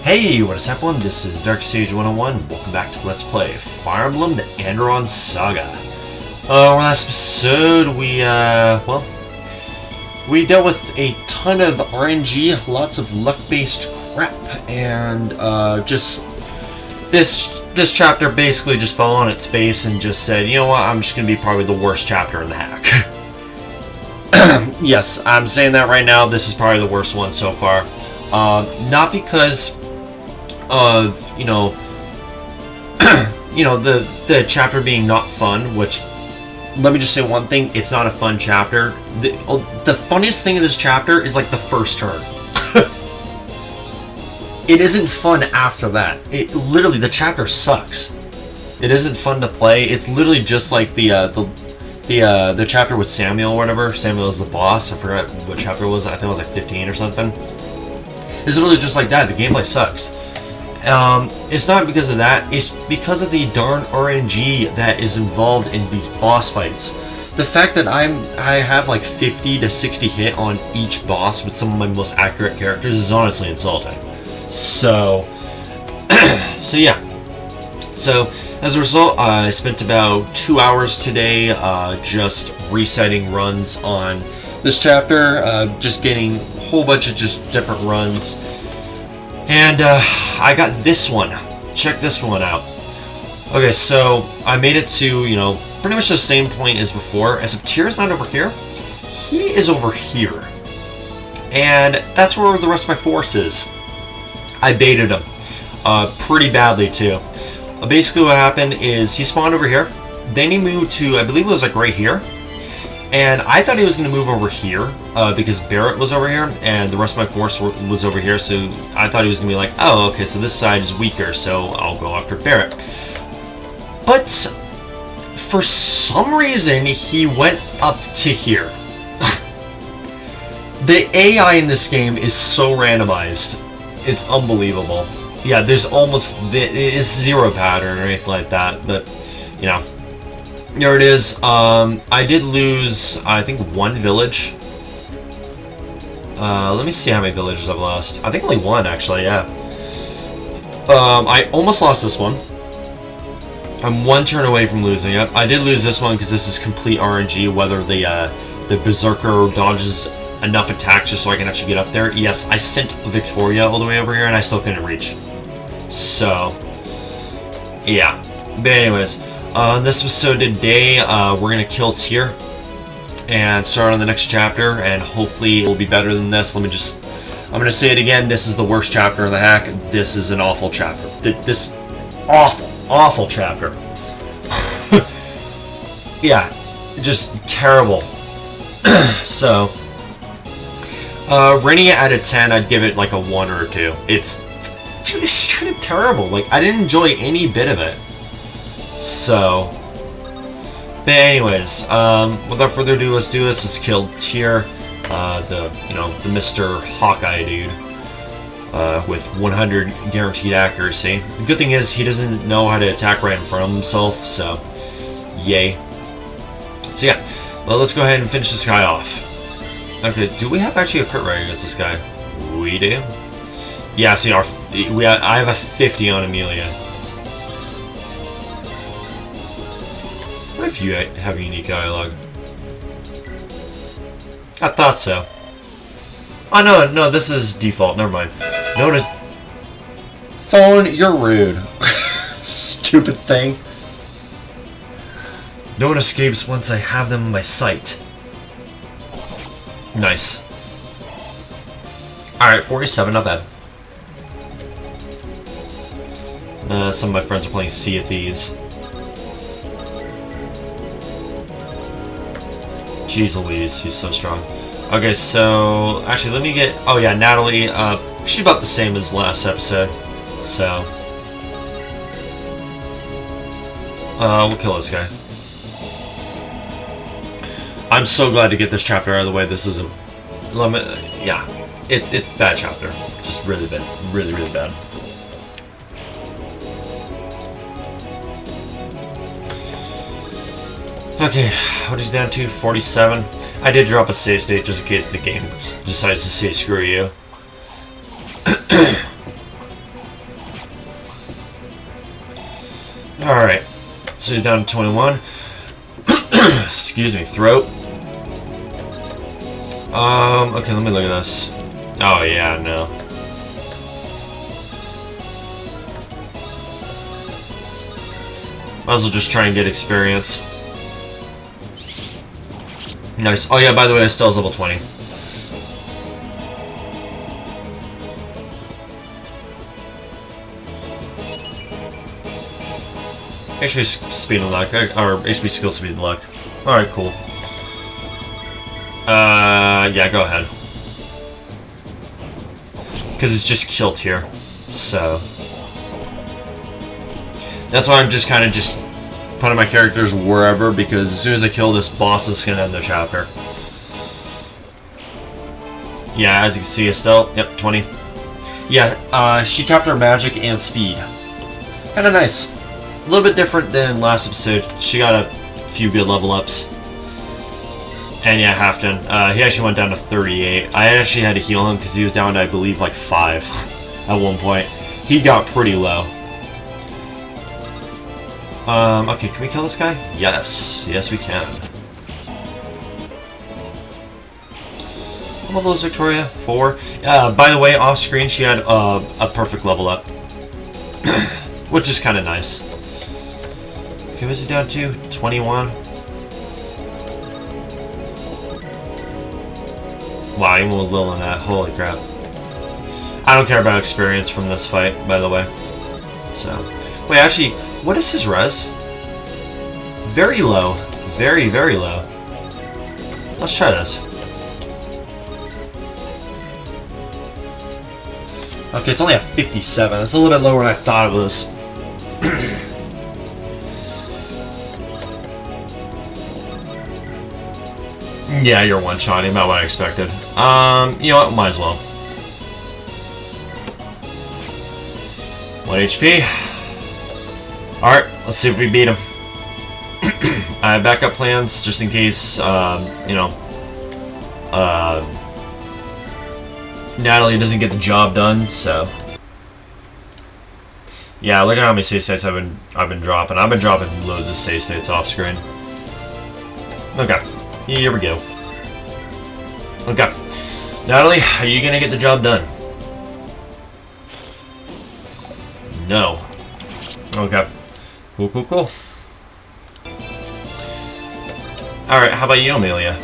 Hey, what is up, everyone? This is Dark Sage 101. Welcome back to Let's Play Fire Emblem: The Andaron Saga. Last episode, we dealt with a ton of RNG, lots of luck-based crap, and just this chapter basically just fell on its face and just said, you know what, I'm just gonna be probably the worst chapter in the hack. Yes, I'm saying that right now. This is probably the worst one so far. Not because of the chapter being not fun, which, let me just say one thing, it's not a fun chapter. The funniest thing in this chapter is like the first turn. It isn't fun after that. It literally, the chapter sucks. It isn't fun to play. It's literally just like the chapter with Samuel or whatever. Samuel is the boss. I forgot what chapter it was. I think it was like 15 or something. It's literally just like that. The gameplay sucks. It's not because of that, it's because of the darn RNG that is involved in these boss fights. The fact that I have like 50 to 60 hit on each boss with some of my most accurate characters is honestly insulting. So, yeah. So, as a result, I spent about 2 hours today just reciting runs on this chapter, just getting a whole bunch of just different runs. And I got this one. Check this one out. Okay, so I made it to, pretty much the same point as before, except Tyr's not over here. He is over here. And that's where the rest of my force is. I baited him. Pretty badly, too. Basically what happened is he spawned over here. Then he moved to, I believe it was like right here. And I thought he was going to move over here because Barrett was over here and the rest of my force was over here. So I thought he was going to be like, oh, okay, so this side is weaker, so I'll go after Barrett. But for some reason, he went up to here. The AI in this game is so randomized. It's unbelievable. Yeah, there's it's zero pattern or anything like that, but, there it is. I did lose, I think, one village. Let me see how many villages I've lost. I think only one, actually, yeah. I almost lost this one. I'm one turn away from losing it. I did lose this one because this is complete RNG, whether the Berserker dodges enough attacks just so I can actually get up there. Yes, I sent Victoria all the way over here and I still couldn't reach. So, yeah. But anyways, this episode today, we're going to kill Tyr and start on the next chapter, and hopefully it will be better than this. I'm going to say it again, this is the worst chapter in the hack. This is an awful chapter. This awful chapter. Yeah, just terrible. So, rating it out of 10, I'd give it like a 1 or a 2. It's straight up terrible. Like, I didn't enjoy any bit of it. So, but anyways, without further ado, let's do this. Let's kill Tyr, the Mr. Hawkeye dude, with 100 guaranteed accuracy. The good thing is he doesn't know how to attack right in front of himself, so yay. So yeah, well, let's go ahead and finish this guy off. Okay, do we have actually a crit rate against this guy? We do. Yeah, see, I have a 50 on Amelia. What if you have a unique dialogue? I thought so. Oh, no, this is default. Never mind. Notice. Phone, you're rude. Stupid thing. No one escapes once I have them in my sight. Nice. Alright, 47, not bad. Some of my friends are playing Sea of Thieves. Jeez Louise, he's so strong. Okay, so actually let me get, oh yeah, Natalie, she's about the same as last episode. So we'll kill this guy. I'm so glad to get this chapter out of the way. This is yeah, it's bad chapter. Just really bad. Really, really bad. Okay, what is he down to? 47. I did drop a save state just in case the game decides to say screw you. Alright. So he's down to 21. Excuse me, throat. Okay, let me look at this. Oh, yeah, no. Might as well just try and get experience. Nice. Oh, yeah, by the way, I still has level 20. HP speed and luck, or HP skill speed and luck. Alright, cool. Yeah, go ahead. Because it's just kill tier, so... That's why I'm just kind of just putting my characters wherever, because as soon as I kill this boss, it's going to end the chapter. Yeah, as you can see, Estelle, yep, 20. Yeah, she capped her magic and speed. Kinda nice. A little bit different than last episode. She got a few good level ups. And yeah, Halfton. He actually went down to 38. I actually had to heal him because he was down to, I believe, like 5 at one point. He got pretty low. Okay, can we kill this guy? Yes. Yes, we can. What level is Victoria? 4. By the way, off screen, she had a perfect level up. Which is kind of nice. Okay, what's it down to? 21. Wow, even with Lil in that. Holy crap. I don't care about experience from this fight, by the way. So, wait, actually, what is his res? Very low. Very, very low. Let's try this. Okay, it's only at 57. It's a little bit lower than I thought it was. Yeah, you're one-shotting, about what I expected. You know what, might as well. 1 HP. Alright, let's see if we beat him. I have backup plans, just in case, you know, Natalie doesn't get the job done, so... Yeah, look at how many save states I've been dropping. I've been dropping loads of save states off screen. Okay. Here we go. Okay. Natalie, are you gonna get the job done? No. Okay. Cool, cool, cool. Alright, how about you, Amelia?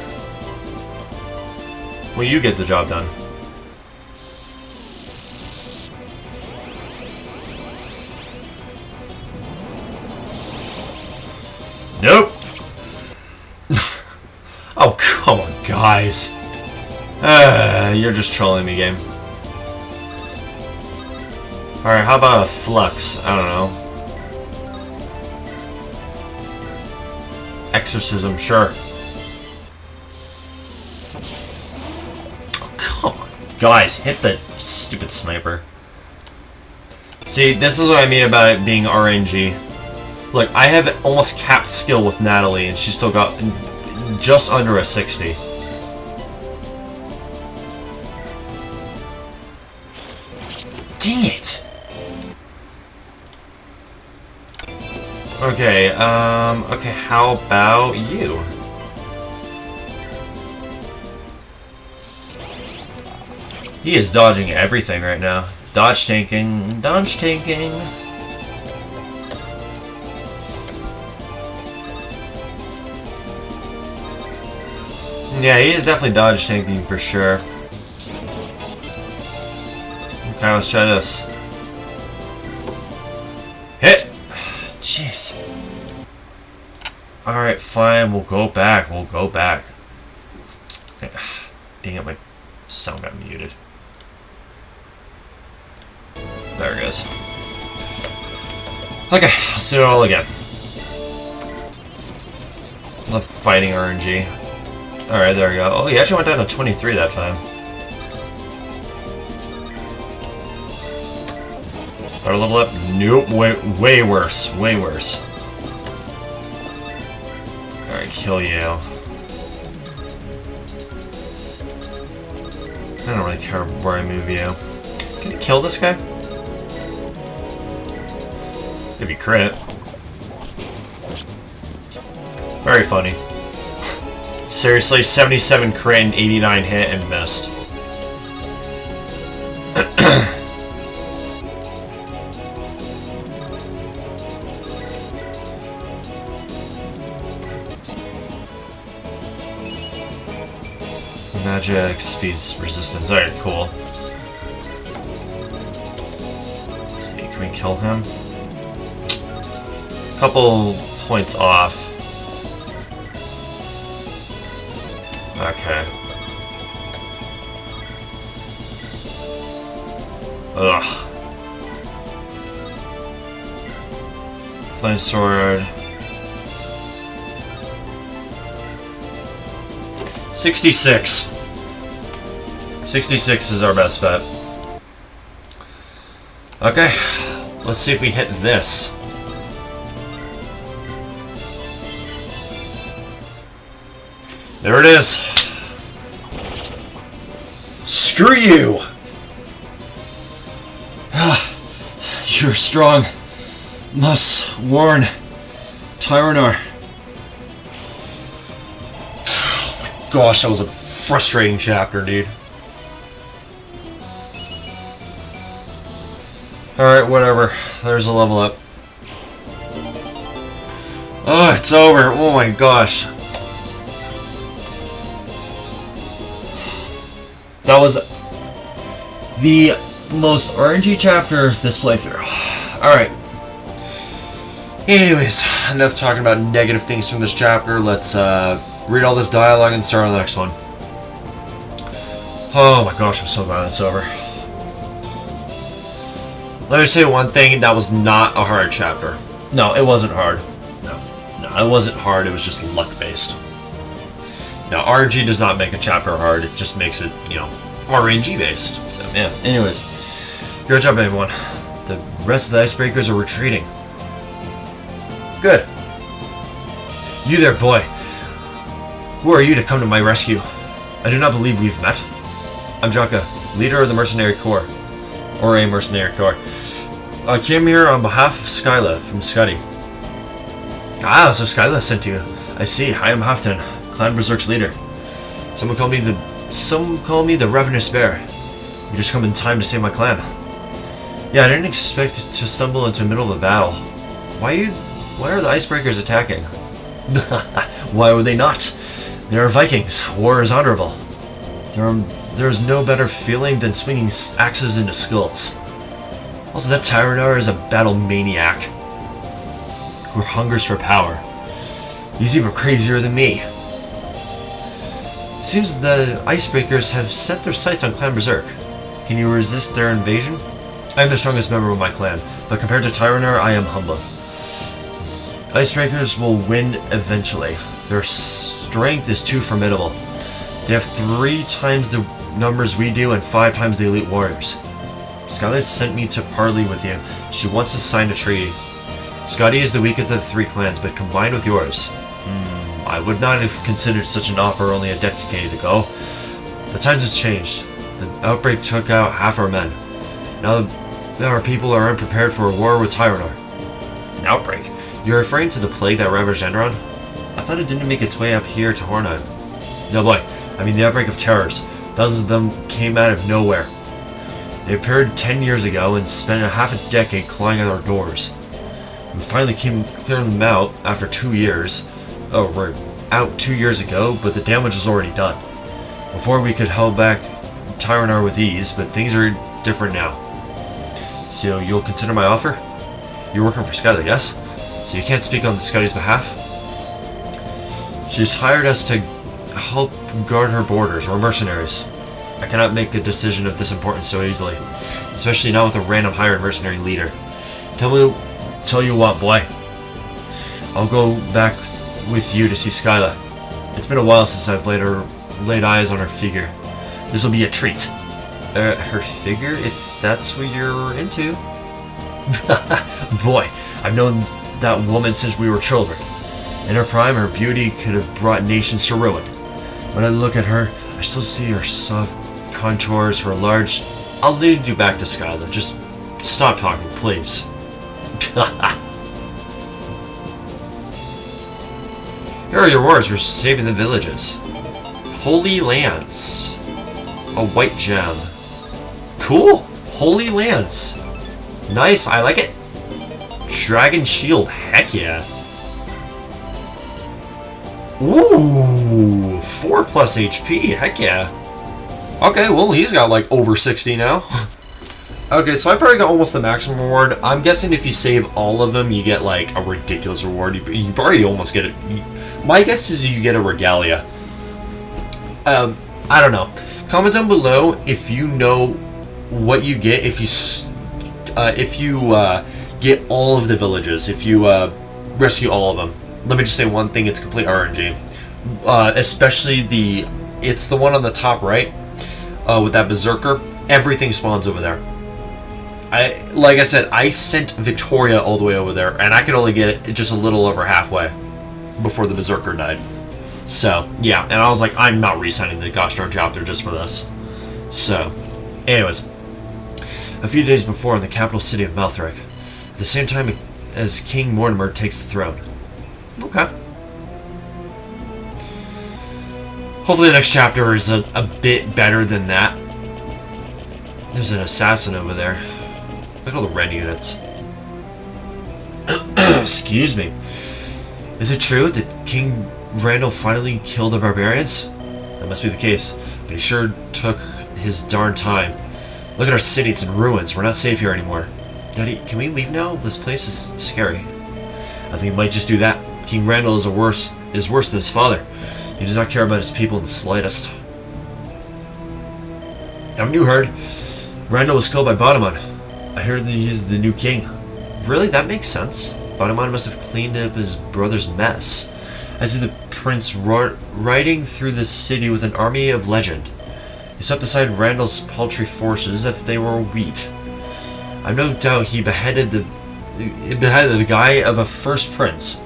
Will you get the job done? Nope! Oh, come on, guys. You're just trolling me, game. Alright, how about a flux? I don't know. Exorcism, sure. Oh, come on. Guys, hit the stupid sniper. See, this is what I mean about it being RNG. Look, I have almost capped skill with Natalie, and she still got just under a 60. Dang it! Okay, okay, how about you? He is dodging everything right now. Dodge tanking, dodge tanking. Yeah, he is definitely dodge tanking for sure. Okay, let's try this. Hit! Jeez. Alright, fine, we'll go back, we'll go back. Dang it, my sound got muted. There it goes. Okay, let's do it all again. The fighting RNG. Alright, there we go. Oh, he actually went down to 23 that time. Better level up? Nope, way worse. Way worse. Alright, kill you. I don't really care where I move you. Can you kill this guy? If you crit. Very funny. Seriously, 77 crit and 89 hit and missed. Magic speeds resistance. Alright, cool. Let's see, can we kill him? Couple points off. Okay. Ugh. Flame sword. 66. 66 is our best bet. Okay, let's see if we hit this. There it is. Screw you! You're strong. Must warn Tyranor. Oh my gosh, that was a frustrating chapter, dude. Alright, whatever. There's a level up. Oh, it's over. Oh my gosh. That was the most RNG chapter this playthrough. Alright. Anyways, enough talking about negative things from this chapter. Let's read all this dialogue and start on the next one. Oh my gosh, I'm so glad it's over. Let me say one thing, that was not a hard chapter. No, it wasn't hard. No, it wasn't hard, it was just luck-based. Now, RNG does not make a chapter hard, it just makes it, you know, RNG-based. So, yeah, anyways. Good job, everyone. The rest of the icebreakers are retreating. Good. You there, boy. Who are you to come to my rescue? I do not believe we've met. I'm Jaka, leader of the Mercenary Corps. Or a Mercenary Corps. I came here on behalf of Skyla from Scuddy. Ah, so Skyla sent you. I see. I am Halfton, Clan Berserk's leader. Some call me the Ravenous Bear. You just come in time to save my clan. Yeah, I didn't expect to stumble into the middle of a battle. Why are the icebreakers attacking? Why would they not? They are Vikings. War is honorable. There is no better feeling than swinging axes into skulls. Also, that Tyranor is a battle maniac who hungers for power. He's even crazier than me. It seems the icebreakers have set their sights on Clan Berserk. Can you resist their invasion? I am the strongest member of my clan, but compared to Tyranor, I am humble. Icebreakers will win eventually. Their strength is too formidable. They have 3 times the numbers we do and 5 times the elite warriors. Skylar sent me to parley with you. She wants to sign a treaty. Scotty is the weakest of the 3 clans, but combined with yours. I would not have considered such an offer only a decade ago. The times have changed. The outbreak took out half our men. Now our people are unprepared for a war with Tyranor. An outbreak? You're referring to the plague that ravaged Andaron? I thought it didn't make its way up here to Hornheim. No boy, I mean the outbreak of terrors. Thousands of them came out of nowhere. They appeared 10 years ago and spent half a decade clawing at our doors. We finally cleared them out after 2 years. Oh, we're out 2 years ago, but the damage was already done. Before we could hold back Tyranor with ease, but things are different now. So you'll consider my offer? You're working for Skylar, yes? So you can't speak on the Scuddy's behalf? She's hired us to help guard her borders. We're mercenaries. I cannot make a decision of this importance so easily, especially not with a random hired mercenary leader. Tell you what, boy. I'll go back with you to see Skyla. It's been a while since I've laid eyes on her figure. This will be a treat. Her figure, if that's what you're into? Boy, I've known that woman since we were children. In her prime, her beauty could have brought nations to ruin. When I look at her, I still see her soft contours, her large... I'll lead you back to Skyla. Just stop talking, please. Here are your rewards for saving the villages. Holy Lance. A white gem. Cool! Holy Lance. Nice, I like it. Dragon Shield, heck yeah. Ooh, 4 plus HP, heck yeah. Okay, well, he's got like over 60 now. Okay, so I probably got almost the maximum reward. I'm guessing if you save all of them, you get like a ridiculous reward. You probably almost get it. My guess is you get a regalia. I don't know. Comment down below if you know what you get if you get all of the villages. If you rescue all of them. Let me just say one thing: it's complete RNG. Especially it's the one on the top right with that berserker. Everything spawns over there. Like I said, I sent Victoria all the way over there, and I could only get it just a little over halfway before the berserker died. So, yeah, and I was like, I'm not re-signing the gosh darn chapter just for this. So, anyways, a few days before in the capital city of Malthric, at the same time as King Mortimer takes the throne. Okay. Hopefully the next chapter is a bit better than that. There's an assassin over there. Look at all the red units. Excuse me. Is it true that King Randall finally killed the barbarians? That must be the case, but he sure took his darn time. Look at our city, it's in ruins. We're not safe here anymore. Daddy, can we leave now? This place is scary. I think he might just do that. King Randall is worse than his father. He does not care about his people in the slightest. Haven't you heard? Randall was killed by Bodamon. I heard that he's the new king. Really? That makes sense. Bodamon must have cleaned up his brother's mess. I see the prince riding through the city with an army of legend. He swept aside Randall's paltry forces as if they were wheat. I've no doubt he beheaded the guy of a first prince.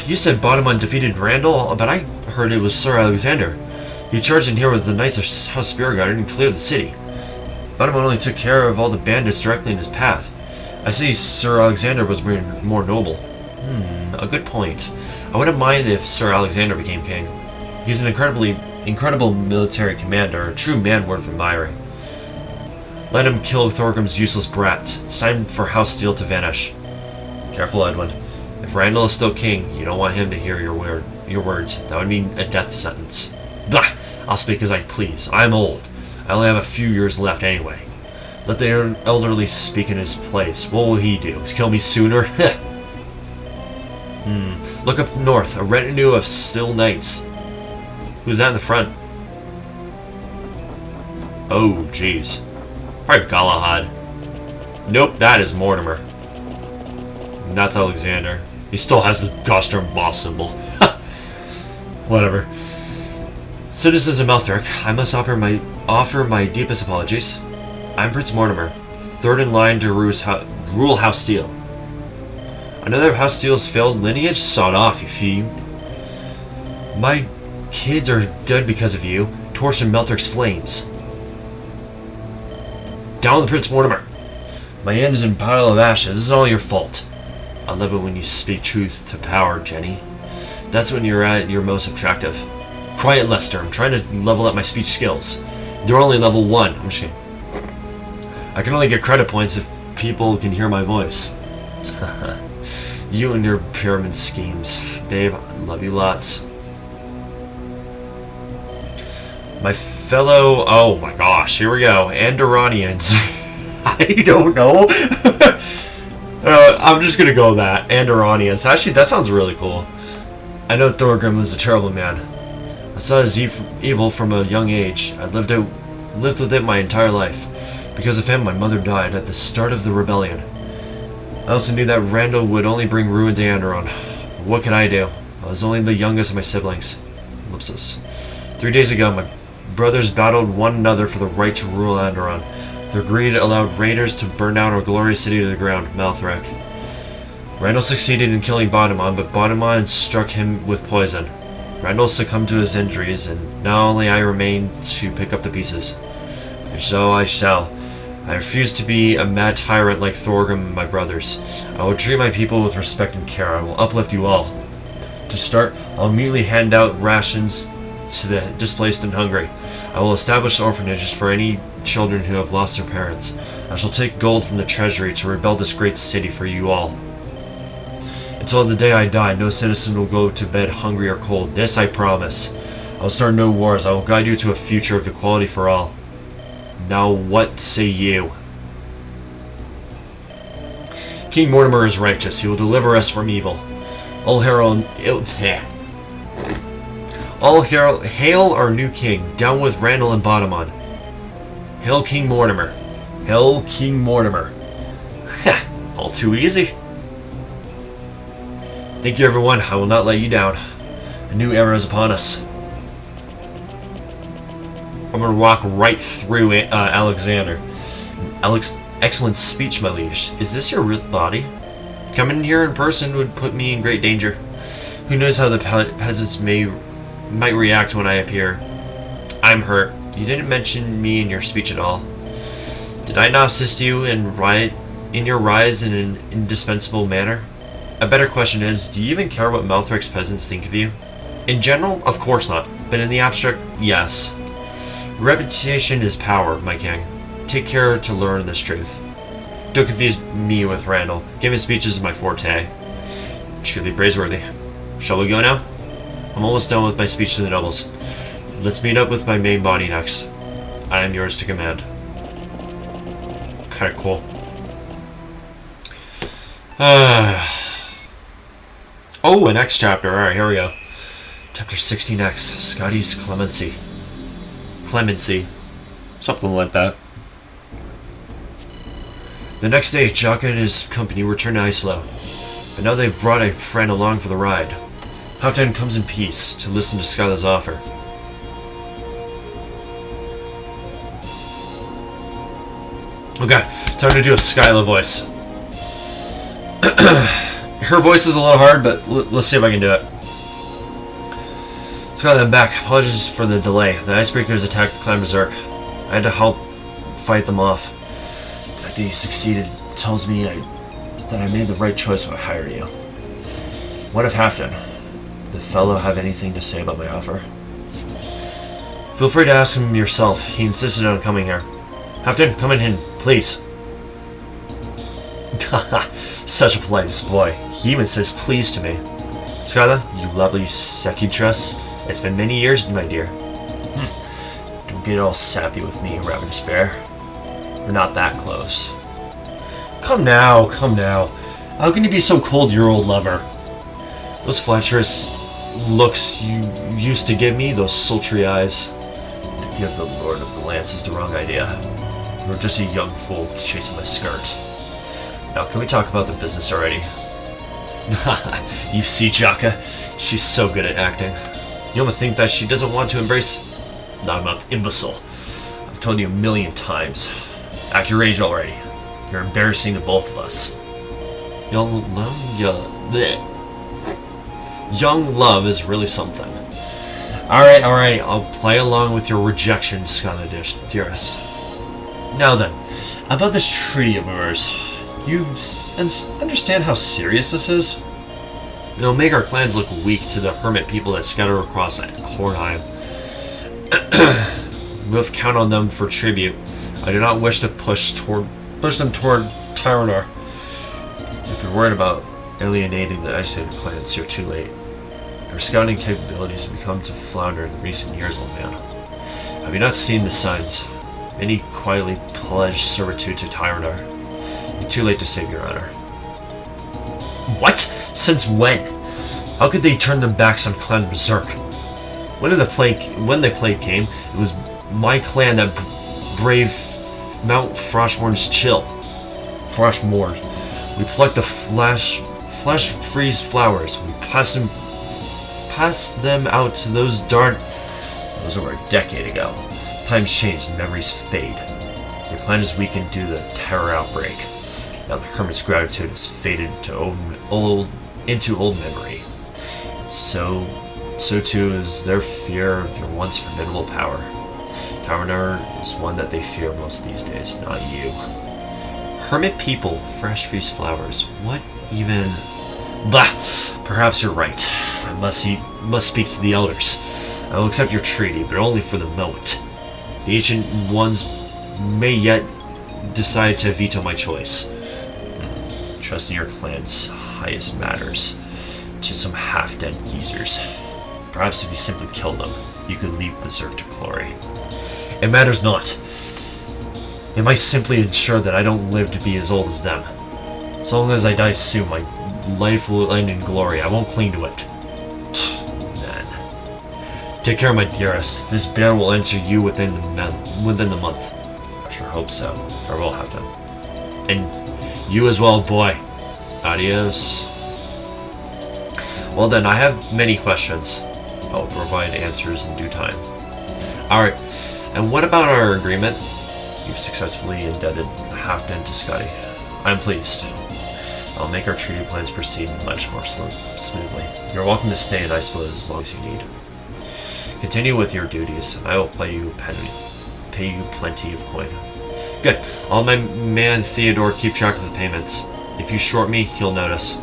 You said Bodamon defeated Randall, but I heard it was Sir Alexander. He charged in here with the Knights of House Spearguard and cleared the city. Bodamon only took care of all the bandits directly in his path. I see Sir Alexander was more noble. A good point. I wouldn't mind if Sir Alexander became king. He's an incredible military commander, a true man worth admiring. Let him kill Thorgrim's useless brats. It's time for House Steel to vanish. Careful, Edwin. If Randall is still king, you don't want him to hear your words. That would mean a death sentence. Blah! I'll speak as I please. I'm old. I only have a few years left anyway. Let the elderly speak in his place. What will he do? Kill me sooner? Look up north. A retinue of still knights. Who's that in the front? Oh, jeez. Probably Galahad. Nope, that is Mortimer. And that's Alexander. He still has the gosh darn boss symbol. Whatever. Citizens of Malthric, I must offer my deepest apologies. I'm Prince Mortimer, third in line to rule House Steel. Another of House Steel's failed lineage? Sawed off, you fiend. My kids are dead because of you, torched in Malthric's flames. Down with Prince Mortimer. My end is in a pile of ashes. This is all your fault. I love it when you speak truth to power, Jenny. That's when you're at your most attractive. Quiet, Lester. I'm trying to level up my speech skills. They're only level 1. I'm just kidding. I can only get credit points if people can hear my voice. You and your pyramid schemes. Babe, I love you lots. My fellow... Oh my gosh, here we go. Andaronians. I don't know. I'm just gonna go with that. Andaronians. Actually, that sounds really cool. I know Thorgrim was a terrible man. I saw his evil from a young age. I lived with it my entire life. Because of him, my mother died at the start of the rebellion. I also knew that Randall would only bring ruin to Andaron. What could I do? I was only the youngest of my siblings. Ellipsis. 3 days ago, my brothers battled one another for the right to rule Andaron. Their greed allowed raiders to burn down our glorious city to the ground, Malthric. Randall succeeded in killing Bodamon, but Bodamon struck him with poison. Randall succumbed to his injuries, and now only I remain to pick up the pieces. And so I shall. I refuse to be a mad tyrant like Thorgrim and my brothers. I will treat my people with respect and care. I will uplift you all. To start, I'll immediately hand out rations to the displaced and hungry. I will establish orphanages for any children who have lost their parents. I shall take gold from the treasury to rebuild this great city for you all. Until the day I die, no citizen will go to bed hungry or cold. This I promise. I will start no wars. I will guide you to a future of equality for all. Now what say you? King Mortimer is righteous. He will deliver us from evil. All hail our new king. Down with Randall and Botamon. Hail King Mortimer. Hail King Mortimer. All too easy. Thank you, everyone. I will not let you down. A new era is upon us. I'm gonna walk right through Alexander. Excellent speech, my liege. Is this your real body? Coming in here in person would put me in great danger. Who knows how the peasants might react when I appear. I'm hurt. You didn't mention me in your speech at all. Did I not assist you in your rise in an indispensable manner? A better question is, do you even care what Malthric's peasants think of you? In general, of course not. But in the abstract, yes. Reputation is power, my king. Take care to learn this truth. Don't confuse me with Randall. Giving speeches is my forte. Truly praiseworthy. Shall we go now? I'm almost done with my speech to the nobles. Let's meet up with my main body next. I am yours to command. Kinda cool. Oh, next chapter. Alright, here we go. Chapter 16X. Scotty's Clemency. Something like that. The next day, Jaka and his company return to Icelo. But now they've brought a friend along for the ride. Halfdan comes in peace to listen to Skyla's offer. Okay, time to do a Skyla voice. Her voice is a little hard, but let's see if I can do it. Skyla, I'm back. Apologies for the delay. The Icebreakers attacked Clan Berserk. I had to help fight them off. The fact that you succeeded tells me that I made the right choice when I hired you. What of Halfdan? Did the fellow have anything to say about my offer? Feel free to ask him yourself. He insisted on coming here. Halfdan, come in, please. Such a polite boy. He even says please to me. Skyla, you lovely secutress. It's been many years, my dear. Don't get all sappy with me, Ravenous Bear. We're not that close. Come now. How can you be so cold to your old lover? Those flatterous looks you used to give me, those sultry eyes. To give the Lord of the Lance is the wrong idea. You're just a young fool chasing my skirt. Now, can we talk about the business already? You see, Jaka, she's so good at acting. You almost think that she doesn't want to embrace... No, I'm not imbecile. I've told you a million times. Act your age already. You're embarrassing to both of us. Young love is really something. Alright, I'll play along with your rejection, Skyla dearest. Now then, about this treaty of yours. You understand how serious this is? It'll make our clans look weak to the hermit people that scatter across Hornheim. We both count on them for tribute. I do not wish to push them toward Tyrannor. If you're worried about alienating the isolated clans, you're too late. Your scouting capabilities have become to flounder in recent years, old man. Have you not seen the signs? Many quietly pledged servitude to Tyrannor. You're too late to save your honor. What? Since when? How could they turn their backs on Clan Berserk? When the plague came, it was my clan that braved Mount Frostmourne's chill. Frostmourne. We plucked the flesh freeze flowers. We passed them out to those dark... That was over a decade ago. Times change and memories fade. Your clan is weakened due to the terror outbreak. Now the hermit's gratitude has faded into old memory. So too is their fear of your once formidable power. Cowardner is one that they fear most these days, not you. Hermit people, fresh-faced flowers. What even? Bah! Perhaps you're right. I must speak to the elders. I will accept your treaty, but only for the moment. The ancient ones may yet decide to veto my choice. Trusting your clan's highest matters to some half-dead geezers. Perhaps if you simply kill them, you could leave Berserk to glory. It matters not. It might simply ensure that I don't live to be as old as them. So long as I die soon, my life will end in glory. I won't cling to it. Man. Take care, my dearest. This bear will answer you within the month. I sure hope so. Farewell, Halfdan. And you as well, boy. Adios. Well then, I have many questions. I'll provide answers in due time. Alright, and what about our agreement? You've successfully indebted Halfdan to Scotty. I'm pleased. I'll make our treaty plans proceed much more smoothly. You're welcome to stay in Iceland as long as you need. Continue with your duties, and I will pay you plenty of coin. Good. I'll my man Theodore keep track of the payments. If you short me, he'll notice.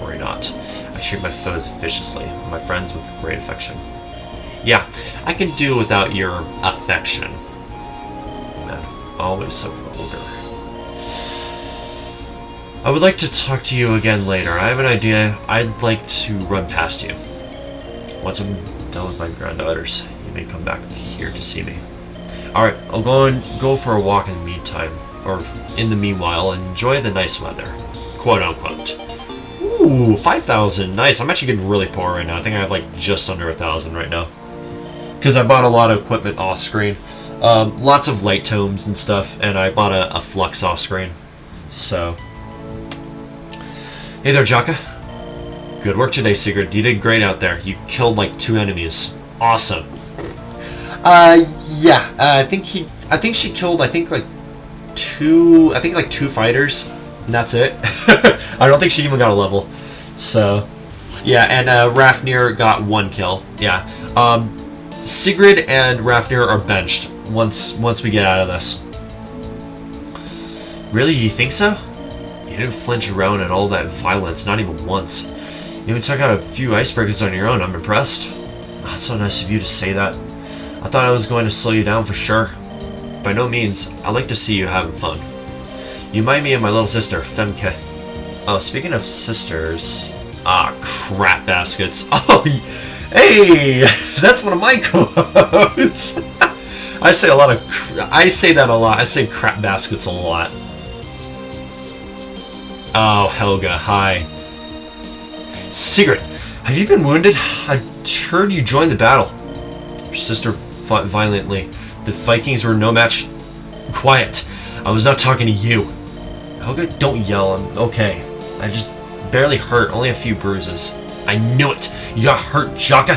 Worry not. I treat my foes viciously, and my friends with great affection. Yeah, I can do without your affection. Man, always so vulgar. I would like to talk to you again later. I have an idea I'd like to run past you. Once I'm done with my granddaughters, you may come back here to see me. Alright, I'll go for a walk in the meantime, or in the meanwhile, and enjoy the nice weather. Quote unquote. Ooh, 5,000. Nice. I'm actually getting really poor right now. I think I have like just under 1,000 right now. Because I bought a lot of equipment off screen. Lots of light tomes and stuff, and I bought a flux off screen. So. Hey there, Jaka. Good work today, Sigurd. You did great out there. You killed like 2 enemies. Awesome. Yeah. I think she killed. I think like 2 fighters. And that's it. I don't think she even got a level. So, yeah, and Rafnir got 1 kill. Yeah. Sigrid and Rafnir are benched once we get out of this. Really, you think so? You didn't flinch around at all that violence, not even once. You even took out a few icebreakers on your own. I'm impressed. Oh, it's so nice of you to say that. I thought I was going to slow you down for sure. By no means. I like to see you having fun. You remind me of my little sister, Femke. Oh, speaking of sisters... Ah, crap baskets. Oh, hey! That's one of my quotes! I say that a lot. I say crap baskets a lot. Oh, Helga, hi. Sigurd, have you been wounded? I heard you joined the battle. Your sister fought violently. The Vikings were no match. Quiet. I was not talking to you. Helga, don't yell. I'm okay. I just barely hurt. Only a few bruises. I knew it. You got hurt, Jaka.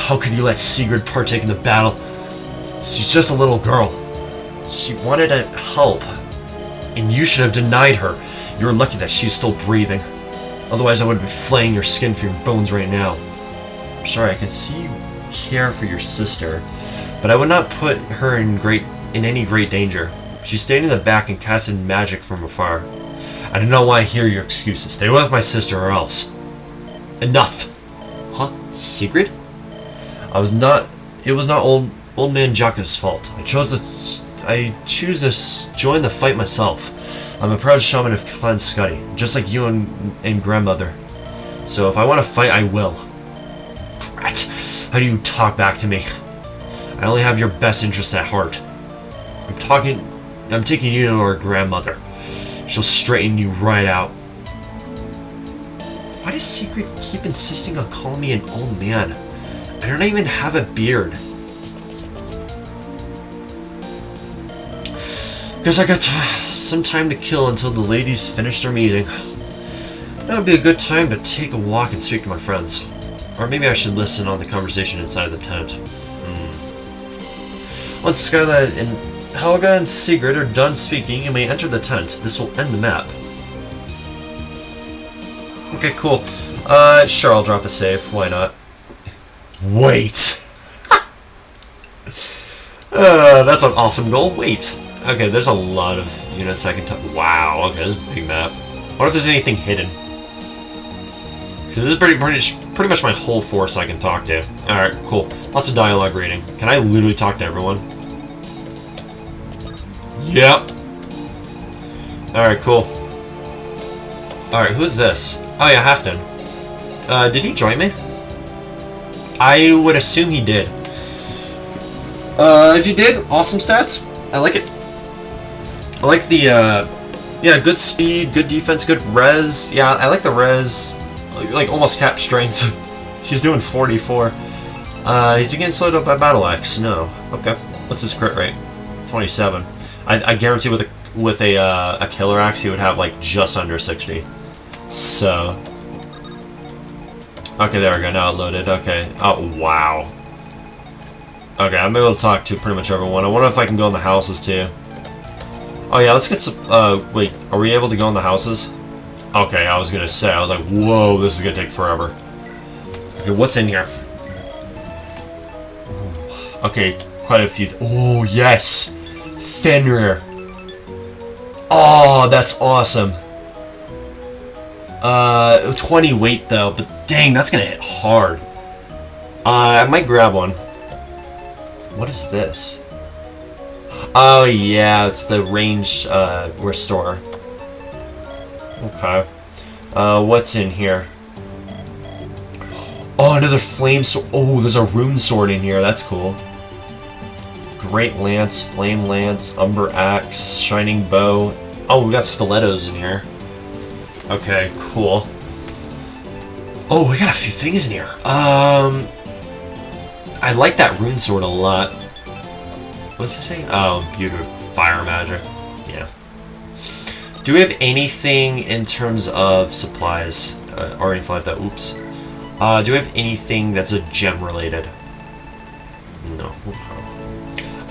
How could you let Sigurd partake in the battle? She's just a little girl. She wanted to help. And you should have denied her. You're lucky that she's still breathing. Otherwise, I would be flaying your skin for your bones right now. I'm sorry, I can see you care for your sister, but I would not put her in any great danger. She stayed in the back and casted magic from afar. I do not want to hear your excuses. Stay with my sister or else. Enough. Huh? Sigrid? It was not old man Jaka's fault. I choose to join the fight myself. I'm a proud shaman of Clan Scuddy, just like you and grandmother. So if I want to fight, I will. Brat, how do you talk back to me? I only have your best interests at heart. I'm taking you to our grandmother. She'll straighten you right out. Why does Sigrid keep insisting on calling me an old man? I don't even have a beard. Guess I got some time to kill until the ladies finish their meeting. That would be a good time to take a walk and speak to my friends. Or maybe I should listen on the conversation inside the tent. Once Skyla and Helga and Sigrid are done speaking, you may enter the tent. This will end the map. Okay, cool. Sure, I'll drop a save. Why not? Wait! That's an awesome goal. Wait. Okay, there's a lot of units I can talk. Wow. Okay, this is a big map. What if there's anything hidden? Because this is pretty much my whole force I can talk to. Alright, cool. Lots of dialogue reading. Can I literally talk to everyone? Yep. Alright, cool. Alright, who's this? Oh yeah, Halfton. Did he join me? I would assume he did. If he did, awesome stats. I like it. I like the, yeah, good speed, good defense, good res. Yeah, I like the res. Like almost cap strength. He's doing 44. He's again slowed up by battle axe. No. Okay. What's his crit rate? 27. I guarantee with a killer axe he would have like just under 60. So. Okay, there we go. Now it loaded. Okay. Oh wow. Okay, I'm able to talk to pretty much everyone. I wonder if I can go in the houses too. Oh yeah, let's get some. Wait, are we able to go in the houses? Okay, I was gonna say, I was like, whoa, this is gonna take forever. Okay, what's in here? Okay, quite a few. Oh, yes! Fenrir! Oh, that's awesome. 20 weight though, but dang, that's gonna hit hard. I might grab one. What is this? Oh yeah, it's the range restore. Okay. What's in here? Oh, another flame sword. Oh, there's a rune sword in here. That's cool. Great lance, flame lance, umber axe, shining bow. Oh, we got stilettos in here. Okay, cool. Oh, we got a few things in here. I like that rune sword a lot. What's it say? Oh, beautiful fire magic. Yeah. Do we have anything in terms of supplies or anything like that? Oops. Do we have anything that's a gem related? No.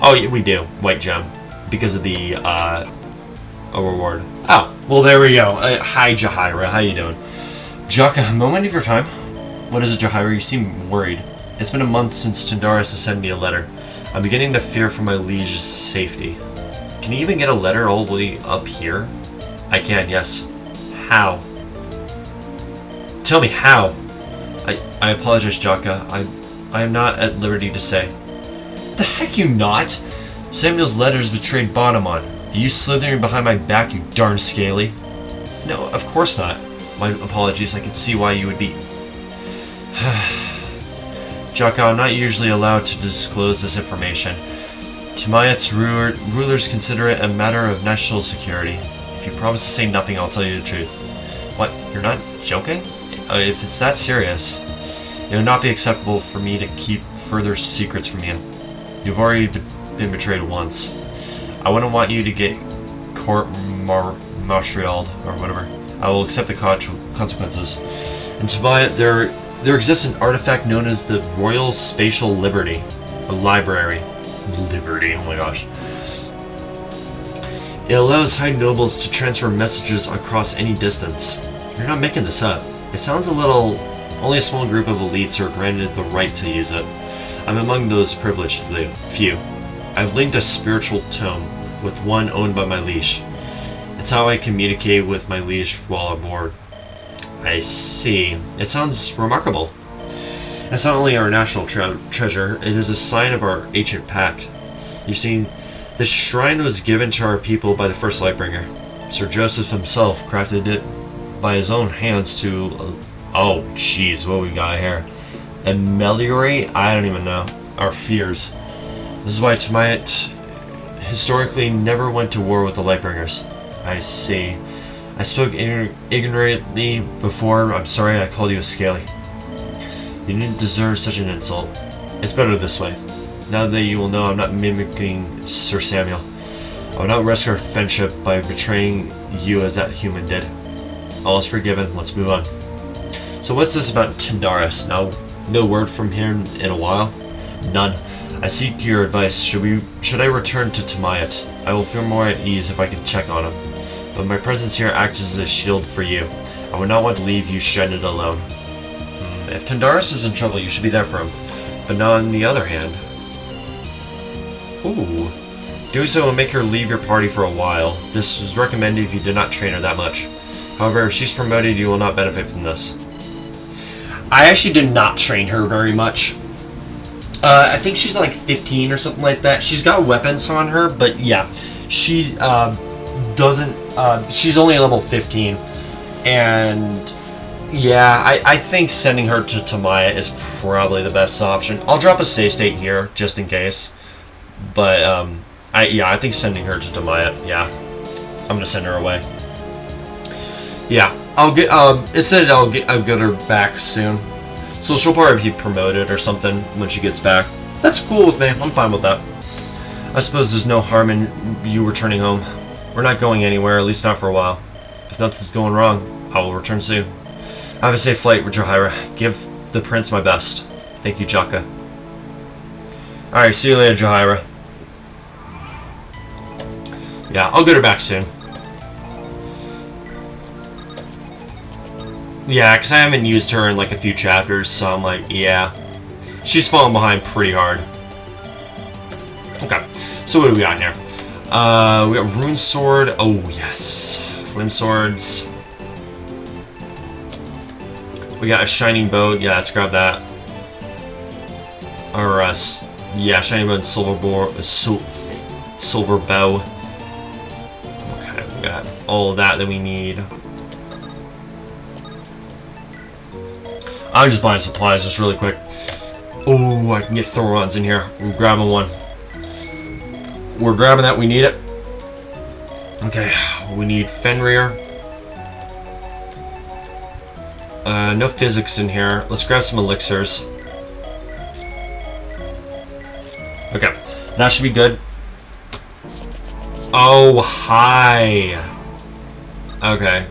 Oh, yeah, we do. White gem. Because of the reward. Oh, well, there we go. Hi, Jahaira. How you doing? Jaka, a moment of your time. What is it, Jahaira? You seem worried. It's been a month since Tindaris has sent me a letter. I'm beginning to fear for my liege's safety. Can you even get a letter all the way up here? I can, yes. How? Tell me how. I apologize, Jaka. I am not at liberty to say. The heck you not? Samuel's letters betrayed Bonamon. Are you slithering behind my back, you darn scaly? No, of course not. My apologies. I can see why you would be. Jaka, I'm not usually allowed to disclose this information. Timayat's rulers consider it a matter of national security. If you promise to say nothing, I'll tell you the truth. What? You're not joking? If it's that serious, it would not be acceptable for me to keep further secrets from you. You've already been betrayed once. I wouldn't want you to get court-martialed or whatever. I will accept the consequences. In Timayat, there exists an artifact known as the Royal Spatial Liberty, a library. Liberty, oh my gosh. It allows high nobles to transfer messages across any distance. You're not making this up. It sounds a little. Only a small group of elites are granted the right to use it. I'm among those privileged few. I've linked a spiritual tome with one owned by my liege. It's how I communicate with my liege while aboard. I see. It sounds remarkable. It's not only our national treasure, it is a sign of our ancient pact. You see, this shrine was given to our people by the first Lightbringer. Sir Joseph himself crafted it by his own hands to... oh, jeez, what we got here? Ameliorate? I don't even know. Our fears. This is why Timayat historically never went to war with the Lightbringers. I see. I spoke ignorantly before. I'm sorry I called you a scaly. You didn't deserve such an insult. It's better this way. Now that you will know I'm not mimicking Sir Samuel. I will not risk our friendship by betraying you as that human did. All is forgiven. Let's move on. So what's this about Tindaris? Now, no word from him in a while? None. I seek your advice. Should I return to Timayat? I will feel more at ease if I can check on him. But my presence here acts as a shield for you. I would not want to leave you stranded alone. If Tindaris is in trouble, you should be there for him. But not on the other hand. Ooh. Doing so will make her leave your party for a while. This is recommended if you did not train her that much. However, if she's promoted, you will not benefit from this. I actually did not train her very much. I think she's like 15 or something like that. She's got weapons on her, but yeah, she doesn't. She's only level 15, and yeah, I think sending her to Tamaya is probably the best option. I'll drop a save state here just in case, but I think sending her to Tamaya. Yeah, I'm gonna send her away. Yeah, I'll get. It said I'll get her back soon, so she'll probably be promoted or something when she gets back. That's cool with me. I'm fine with that. I suppose there's no harm in you returning home. We're not going anywhere, at least not for a while. If nothing's going wrong, I will return soon. Have a safe flight, Jahaira. Give the prince my best. Thank you, Jaka. Alright, see you later, Jahaira. Yeah, I'll get her back soon. Yeah, because I haven't used her in like a few chapters, so I'm like, yeah. She's falling behind pretty hard. Okay, so what do we got here? We got Rune Sword. Oh, yes. Flame Swords. We got a Shining Bow. Yeah, let's grab that. Or, yeah, Shining Bow and Silver Bow. Okay, we got all of that we need. I'm just buying supplies just really quick. Oh, I can get Thorons in here. I'm grabbing one. We're grabbing that. We need it. Okay, we need Fenrir. No physics in here. Let's grab some elixirs. Okay, that should be good. Oh, hi. Okay.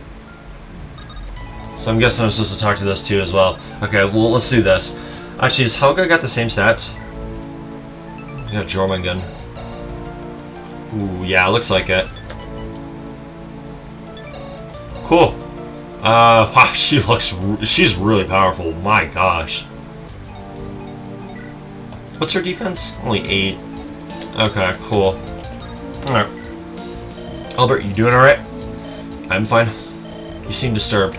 So I'm guessing I'm supposed to talk to this too as well. Okay, well, let's do this. Actually, has Hawkeye got the same stats? We got Jormungand. Ooh, yeah, looks like it. Cool. Wow, she's really powerful. My gosh. What's her defense? Only 8. Okay, cool. Alright. Albert, you doing alright? I'm fine. You seem disturbed.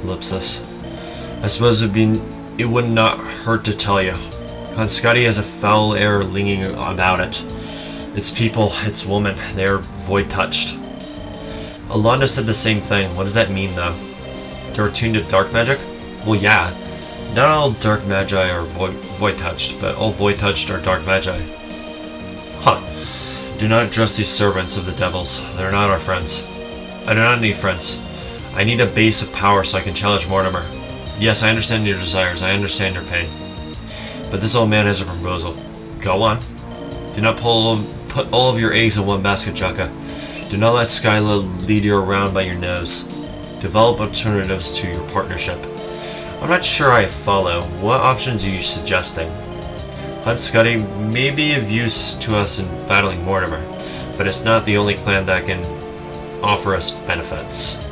Ellipsis. I suppose it would not hurt to tell you. Clan Scotty has a foul air lingering about it. Its people, its woman, they are void-touched. Alonda said the same thing. What does that mean, though? They're attuned to dark magic? Well, yeah. Not all dark magi are void-touched, but all void-touched are dark magi. Huh. Do not trust these servants of the devils. They're not our friends. I do not need friends. I need a base of power so I can challenge Mortimer. Yes, I understand your desires. I understand your pain. But this old man has a proposal. Go on. Do not put all of your eggs in one basket, Jaka. Do not let Skyla lead you around by your nose. Develop alternatives to your partnership. I'm not sure I follow. What options are you suggesting? Clan Scuddy may be of use to us in battling Mortimer, but it's not the only clan that can offer us benefits.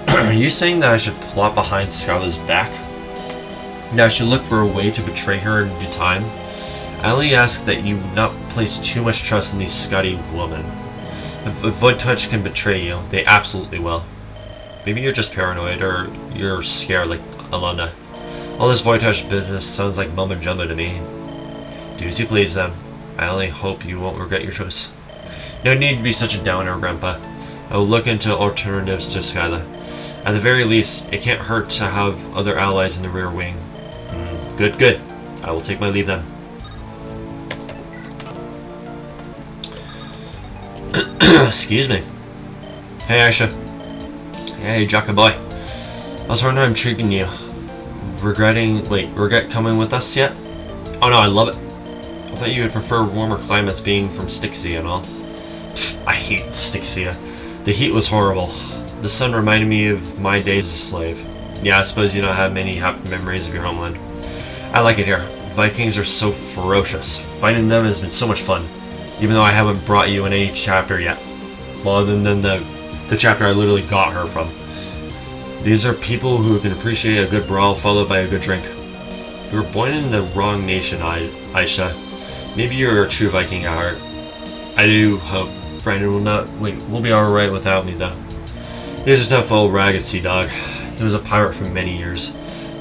Are you saying that I should plot behind Skyla's back? That I should look for a way to betray her in due time? I only ask that you not place too much trust in these Scotty women. If Void Touch can betray you, they absolutely will. Maybe you're just paranoid, or you're scared like Alana. All this Void Touch business sounds like mumbo jumbo to me. Do as you please then. I only hope you won't regret your choice. No need to be such a downer, Grandpa. I will look into alternatives to Skyla. At the very least, it can't hurt to have other allies in the rear wing. Good, good. I will take my leave then. Excuse me. Hey, Aisha. Hey, Jaka boy. I was wondering how I'm treating you. Regret coming with us yet? Oh no, I love it. I thought you would prefer warmer climates being from Styxia and all. Pfft, I hate Styxia. The heat was horrible. The sun reminded me of my days as a slave. Yeah, I suppose you don't have many happy memories of your homeland. I like it here. Vikings are so ferocious. Fighting them has been so much fun, even though I haven't brought you in any chapter yet. Well, other than the chapter I literally got her from. These are people who can appreciate a good brawl followed by a good drink. You were born in the wrong nation, Aisha. Maybe you're a true Viking at heart. I do hope Brandon will be alright without me, though. He's just a full ragged sea dog. He was a pirate for many years.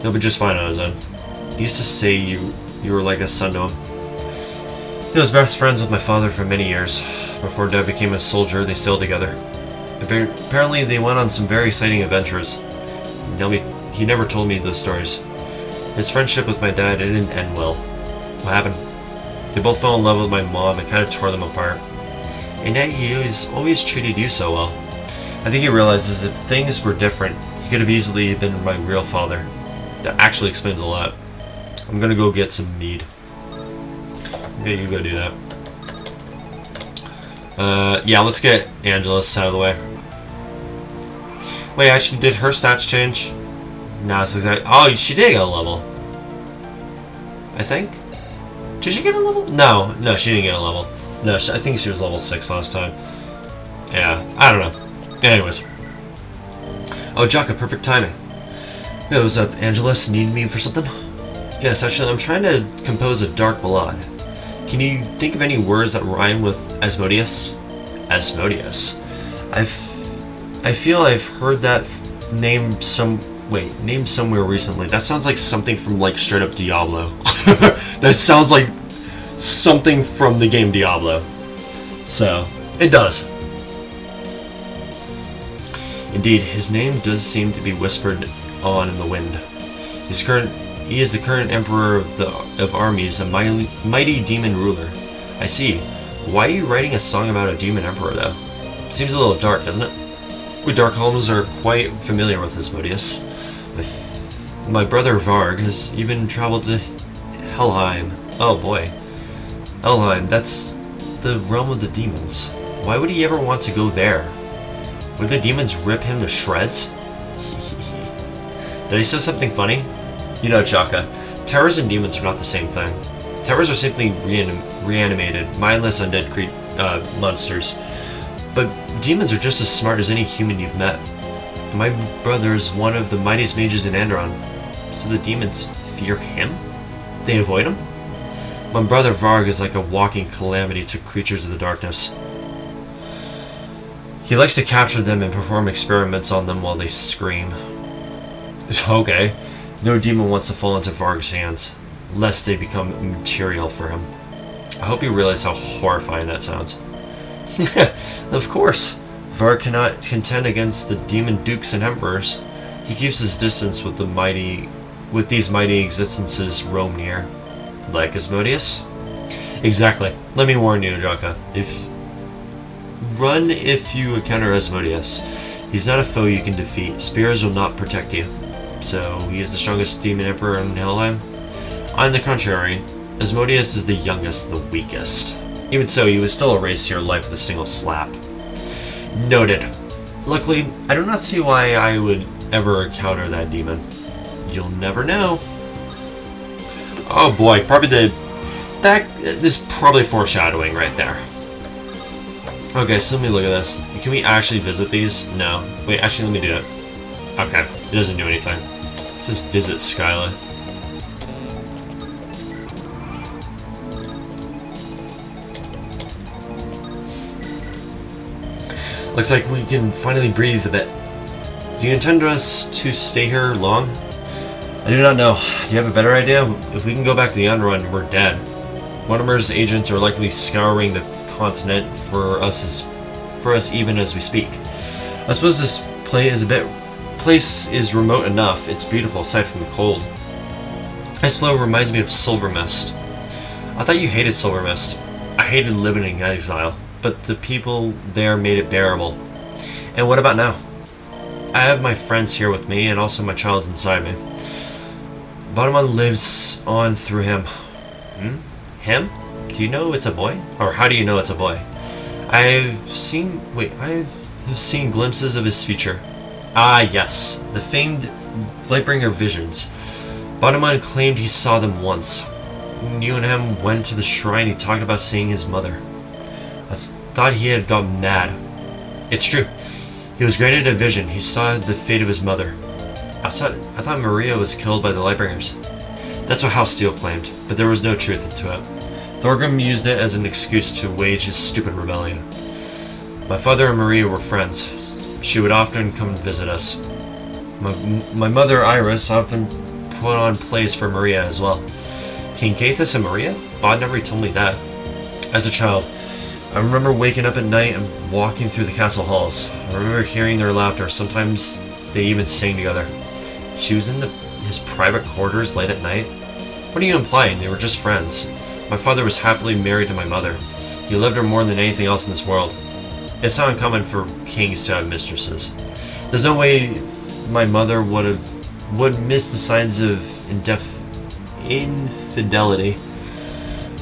He'll be just fine on his own. He used to say you were like a son to him. He was best friends with my father for many years. Before Dad became a soldier, they sailed together. Apparently, they went on some very exciting adventures. He never told me those stories. His friendship with my dad didn't end well. What happened? They both fell in love with my mom and kind of tore them apart. And yet he always treated you so well. I think he realizes if things were different, he could have easily been my real father. That actually explains a lot. I'm gonna go get some mead. Okay, you go do that. Yeah, let's get Angelus out of the way. Wait, actually, did her stats change? No, it's exactly. Oh, she did get a level. I think. Did she get a level? No, she didn't get a level. No, I think she was level 6 last time. Yeah, I don't know. Anyways. Oh, Jaka, perfect timing. Hey, what's up, Angelus? Need me for something? Yes, actually, I'm trying to compose a dark ballad. Can you think of any words that rhyme with Asmodeus? Asmodeus. I feel I've heard that name somewhere recently. That sounds like something from like straight up Diablo. That sounds like something from the game Diablo. So, it does. Indeed, his name does seem to be whispered on in the wind. He is the current emperor of armies, a mighty demon ruler. I see. Why are you writing a song about a demon emperor, though? Seems a little dark, doesn't it? We Darkholmes are quite familiar with Asmodeus. My brother Varg has even traveled to Helheim. Oh boy. Helheim, that's the realm of the demons. Why would he ever want to go there? Would the demons rip him to shreds? Did he say something funny? You know, Chaka, terrors and demons are not the same thing. Terrors are simply reanimated, mindless undead monsters. But demons are just as smart as any human you've met. My brother is one of the mightiest mages in Andaron. So the demons fear him? They avoid him? My brother Varg is like a walking calamity to creatures of the darkness. He likes to capture them and perform experiments on them while they scream. Okay. No demon wants to fall into Varg's hands, lest they become material for him. I hope you realize how horrifying that sounds. Of course. Varg cannot contend against the demon dukes and emperors. He keeps his distance with these mighty existences roam near. Like Asmodeus? Exactly. Let me warn you, Jaka. Run if you encounter Asmodeus. He's not a foe you can defeat. Spears will not protect you. So, he is the strongest demon emperor in Helheim? On the contrary, Asmodeus is the youngest, the weakest. Even so, you would still erase your life with a single slap. Noted. Luckily, I do not see why I would ever encounter that demon. You'll never know. Oh boy, this is probably foreshadowing right there. Okay, so let me look at this. Can we actually visit these? No. Wait, actually, let me do it. Okay, it doesn't do anything. It says visit Skyla. Looks like we can finally breathe a bit. Do you intend us to stay here long? I do not know. Do you have a better idea? If we can go back to the Andaron, we're dead. Mortimer's agents are likely scouring the continent for us even as we speak. I suppose this place is remote enough. It's beautiful aside from the cold. Ice flow reminds me of Silver Mist. I thought you hated Silver Mist. I hated living in exile, but the people there made it bearable. And what about now? I have my friends here with me, and also my child inside me. Bottomon lives on through him. Him? Do you know it's a boy? Or how do you know it's a boy? I've seen glimpses of his future. Ah, yes. The famed Lightbringer visions. Bottomon claimed he saw them once. When you and him went to the shrine, he talked about seeing his mother. I thought he had gone mad. It's true. He was granted a vision. He saw the fate of his mother. I thought Maria was killed by the Lightbringers. That's what House Steel claimed, but there was no truth to it. Thorgrim used it as an excuse to wage his stupid rebellion. My father and Maria were friends. She would often come visit us. My mother, Iris, often put on plays for Maria as well. King Gathus and Maria? Bod never told me that. As a child, I remember waking up at night and walking through the castle halls. I remember hearing their laughter. Sometimes they even sang together. She was in his private quarters late at night? What are you implying? They were just friends. My father was happily married to my mother. He loved her more than anything else in this world. It's not uncommon for kings to have mistresses. There's no way my mother would miss the signs of infidelity.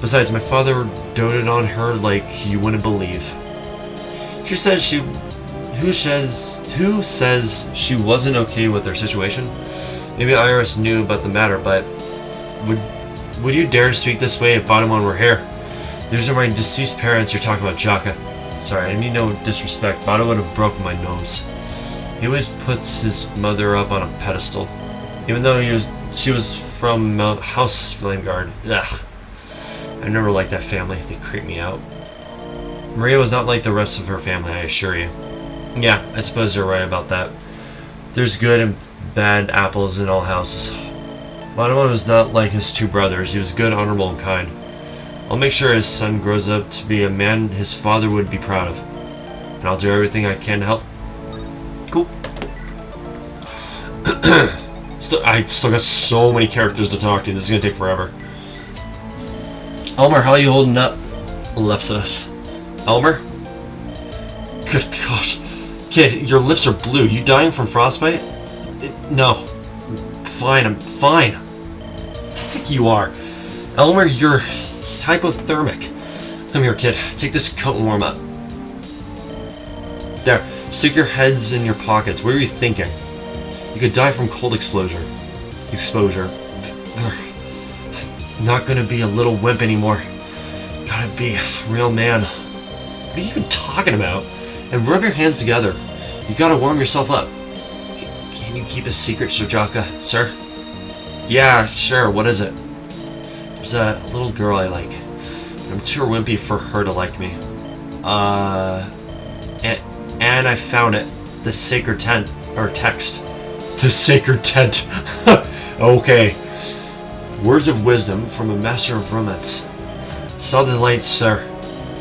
Besides, my father doted on her like you wouldn't believe. Who says she wasn't okay with their situation? Maybe Iris knew about the matter, but would you dare speak this way if Badamon were here? These are my deceased parents you're talking about, Jaka. Sorry, I mean no disrespect. Bada would have broken my nose. He always puts his mother up on a pedestal, even though she was from House Flameguard. Ugh. I never liked that family. They creep me out. Maria was not like the rest of her family, I assure you. Yeah, I suppose you're right about that. There's good and bad apples in all houses. Badamon was not like his two brothers. He was good, honorable, and kind. I'll make sure his son grows up to be a man his father would be proud of. And I'll do everything I can to help. Cool. I still got so many characters to talk to. This is going to take forever. Elmer, how are you holding up? Ellipsis. Elmer? Good gosh. Kid, your lips are blue. You dying from frostbite? No. Fine, I'm fine. The heck you are. Elmer, you're hypothermic. Come here, kid. Take this coat and warm up. There. Stick your heads in your pockets. What are you thinking? You could die from cold exposure. Not gonna be a little wimp anymore. Gotta be a real man. What are you even talking about? And rub your hands together. You gotta warm yourself up. Can you keep a secret, Sojaka, sir? Yeah, sure. What is it? There's a little girl I like. I'm too wimpy for her to like me. And I found it. The sacred tent. Or text. The sacred tent. Okay. Words of wisdom from a master of romance. Saw the light, sir.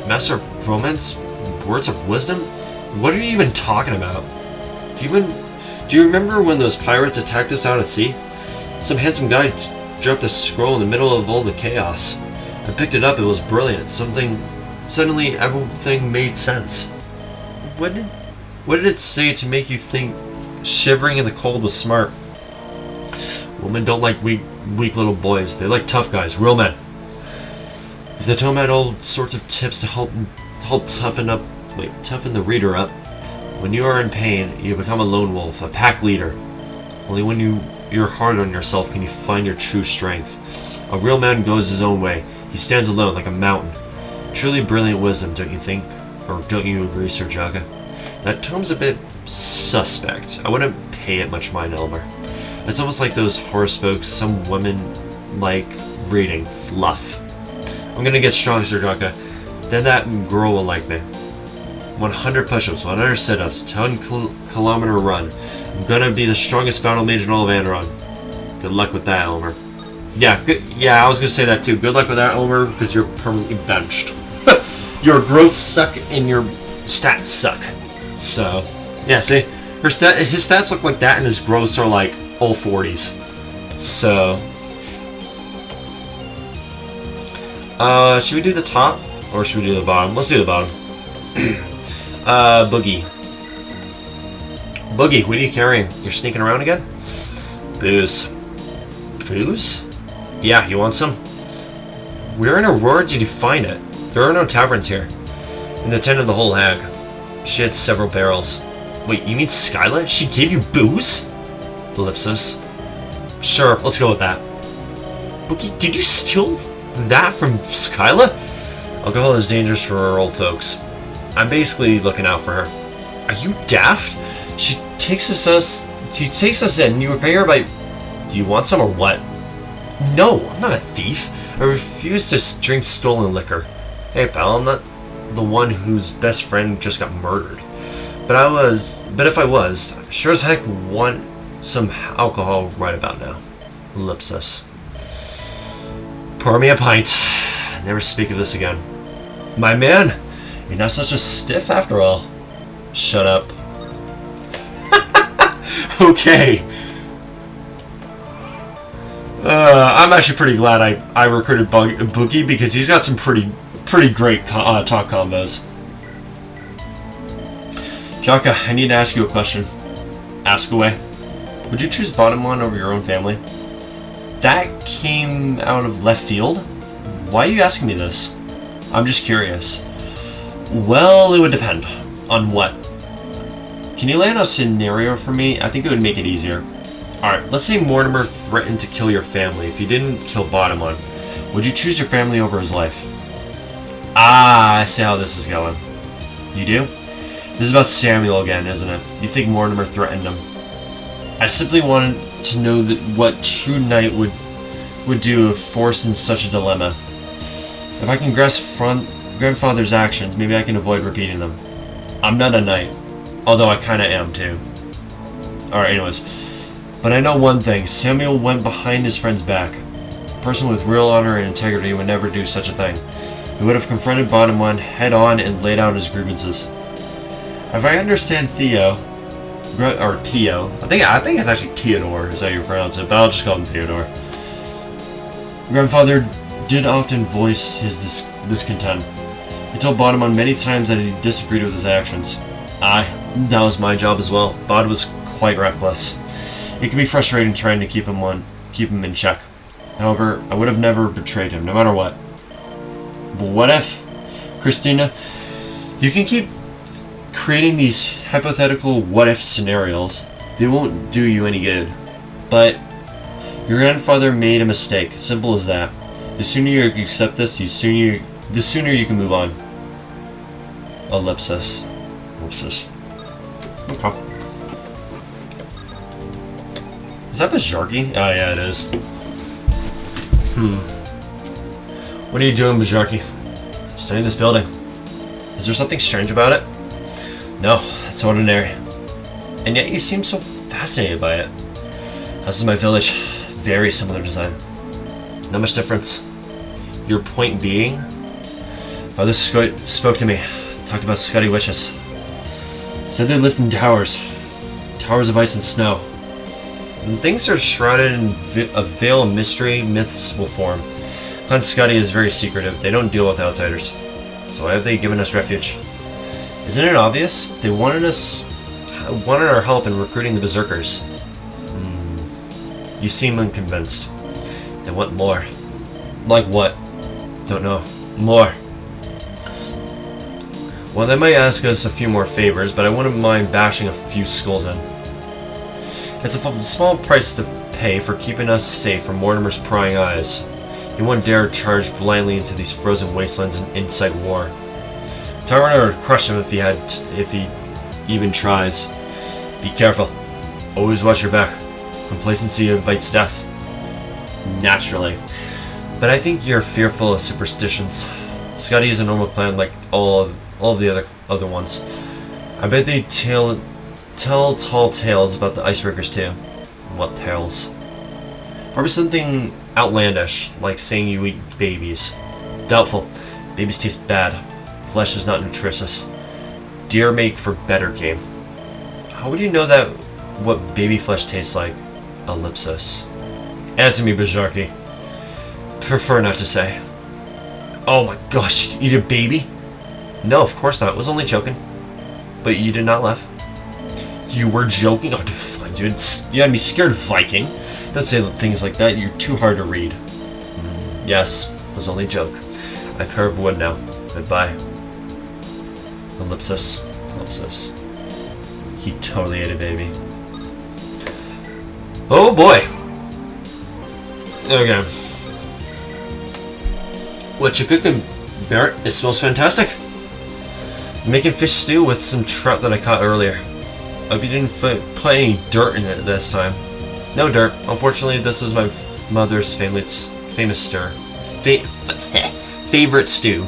Master of romance? Words of wisdom? What are you even talking about? Do you remember when those pirates attacked us out at sea? Some handsome guy dropped a scroll in the middle of all the chaos. I picked it up. It was brilliant. Suddenly everything made sense. What did it say to make you think shivering in the cold was smart? Women don't like weak little boys. They like tough guys, real men. The tome had all sorts of tips to help toughen the reader up. When you are in pain, you become a lone wolf, a pack leader. Only when you're hard on yourself can you find your true strength. A real man goes his own way. He stands alone like a mountain. Truly brilliant wisdom, don't you think? Or don't you agree, Sir Jaga? That tome's a bit suspect. I wouldn't pay it much mind, Elmer. It's almost like those horoscopes some women like reading. Fluff. I'm gonna get strong, Sir Jaga. Then that girl will like me. 100 push-ups, 100 sit-ups, 10-kilometer run. I'm gonna be the strongest battle mage in all of Andaron. Good luck with that, Elmer. Yeah, good. Yeah, I was gonna say that too. Good luck with that, Elmer, because you're permanently benched. Your growth suck and your stats suck. So, yeah, see, his stats look like that, and his growths are like all 40s. So, should we do the top or should we do the bottom? Let's do the bottom. Boogie. Boogie, what are you carrying? You're sneaking around again? Booze. Booze? Yeah, you want some? Where in her world did you find it? There are no taverns here. In the tent of the whole hag. She had several barrels. Wait, you mean Skyla? She gave you booze? Ellipsis. Sure, let's go with that. Boogie, did you steal that from Skyla? Alcohol is dangerous for our old folks. I'm basically looking out for her. Are you daft? She takes us in. You repay her by... Do you want some or what? No, I'm not a thief. I refuse to drink stolen liquor. Hey pal, I'm not the one whose best friend just got murdered. But if I was, sure as heck want some alcohol right about now. Ellipsis. Pour me a pint. Never speak of this again. My man, you're not such a stiff after all. Shut up. Okay. I'm actually pretty glad I recruited Boogie because he's got some pretty great talk combos. Jaka, I need to ask you a question. Ask away. Would you choose bottom one over your own family? That came out of left field? Why are you asking me this? I'm just curious. Well, it would depend. On what? Can you lay out a scenario for me? I think it would make it easier. Alright, let's say Mortimer threatened to kill your family if you didn't kill bottom one. Would you choose your family over his life? Ah, I see how this is going. You do? This is about Samuel again, isn't it? You think Mortimer threatened him. I simply wanted to know what true knight would do if forced in such a dilemma. If I can grasp grandfather's actions, maybe I can avoid repeating them. I'm not a knight, although I kinda am too. Alright, anyways. But I know one thing, Samuel went behind his friend's back. A person with real honor and integrity would never do such a thing. He would have confronted bottom one head on and laid out his grievances. If I understand Theo, I think it's actually Theodore is how you pronounce it, but I'll just call him Theodore. Grandfather did often voice his discontent. He told Bottom on many times that he disagreed with his actions. Aye, that was my job as well. Bod was quite reckless. It can be frustrating trying to keep him in check. However, I would have never betrayed him, no matter what. But what if, Christina, you can keep creating these hypothetical what-if scenarios. They won't do you any good. But your grandfather made a mistake. Simple as that. The sooner you accept this, the sooner you can move on. Ellipsis. Ellipsis. Okay. Is that Bajarki? Oh yeah, it is. What are you doing, Bajarki? Studying this building. Is there something strange about it? No, it's ordinary. And yet you seem so fascinated by it. This is my village. Very similar design. Not much difference. Your point being? Father spoke to me. Talked about Scotty witches. Said they lived in towers. Towers of ice and snow. When things are shrouded in a veil of mystery, myths will form. Clan Scotty is very secretive. They don't deal with outsiders. So why have they given us refuge? Isn't it obvious? They wanted our help in recruiting the Berserkers. You seem unconvinced. They want more. Like what? Don't know. More. Well, they might ask us a few more favors, but I wouldn't mind bashing a few skulls in. It's a small price to pay for keeping us safe from Mortimer's prying eyes. He won't dare charge blindly into these frozen wastelands and incite war. Tyrone would crush him if he even tries. Be careful. Always watch your back. Complacency invites death. Naturally. But I think you're fearful of superstitions. Scotty is a normal clan like all of the other ones. I bet they tell tall tales about the icebreakers too. What tales? Probably something outlandish, like saying you eat babies. Doubtful. Babies taste bad. Flesh is not nutritious. Deer make for better game. How would you know that what baby flesh tastes like? Ellipsis. Answer me, Bajarki. Prefer not to say. Oh my gosh, you eat a baby? No, of course not. I was only joking. But you did not laugh. You were joking? Oh, fine, you had me scared, Viking. Don't say things like that. You're too hard to read. Yes, it was only a joke. I carve wood now. Goodbye. Ellipsis. Ellipsis. He totally ate a baby. Oh boy! Okay. What you cooking, Barrett? It smells fantastic. I'm making fish stew with some trout that I caught earlier. Hope you didn't put any dirt in it this time. No dirt. Unfortunately, this is my mother's famous stir. favorite stew.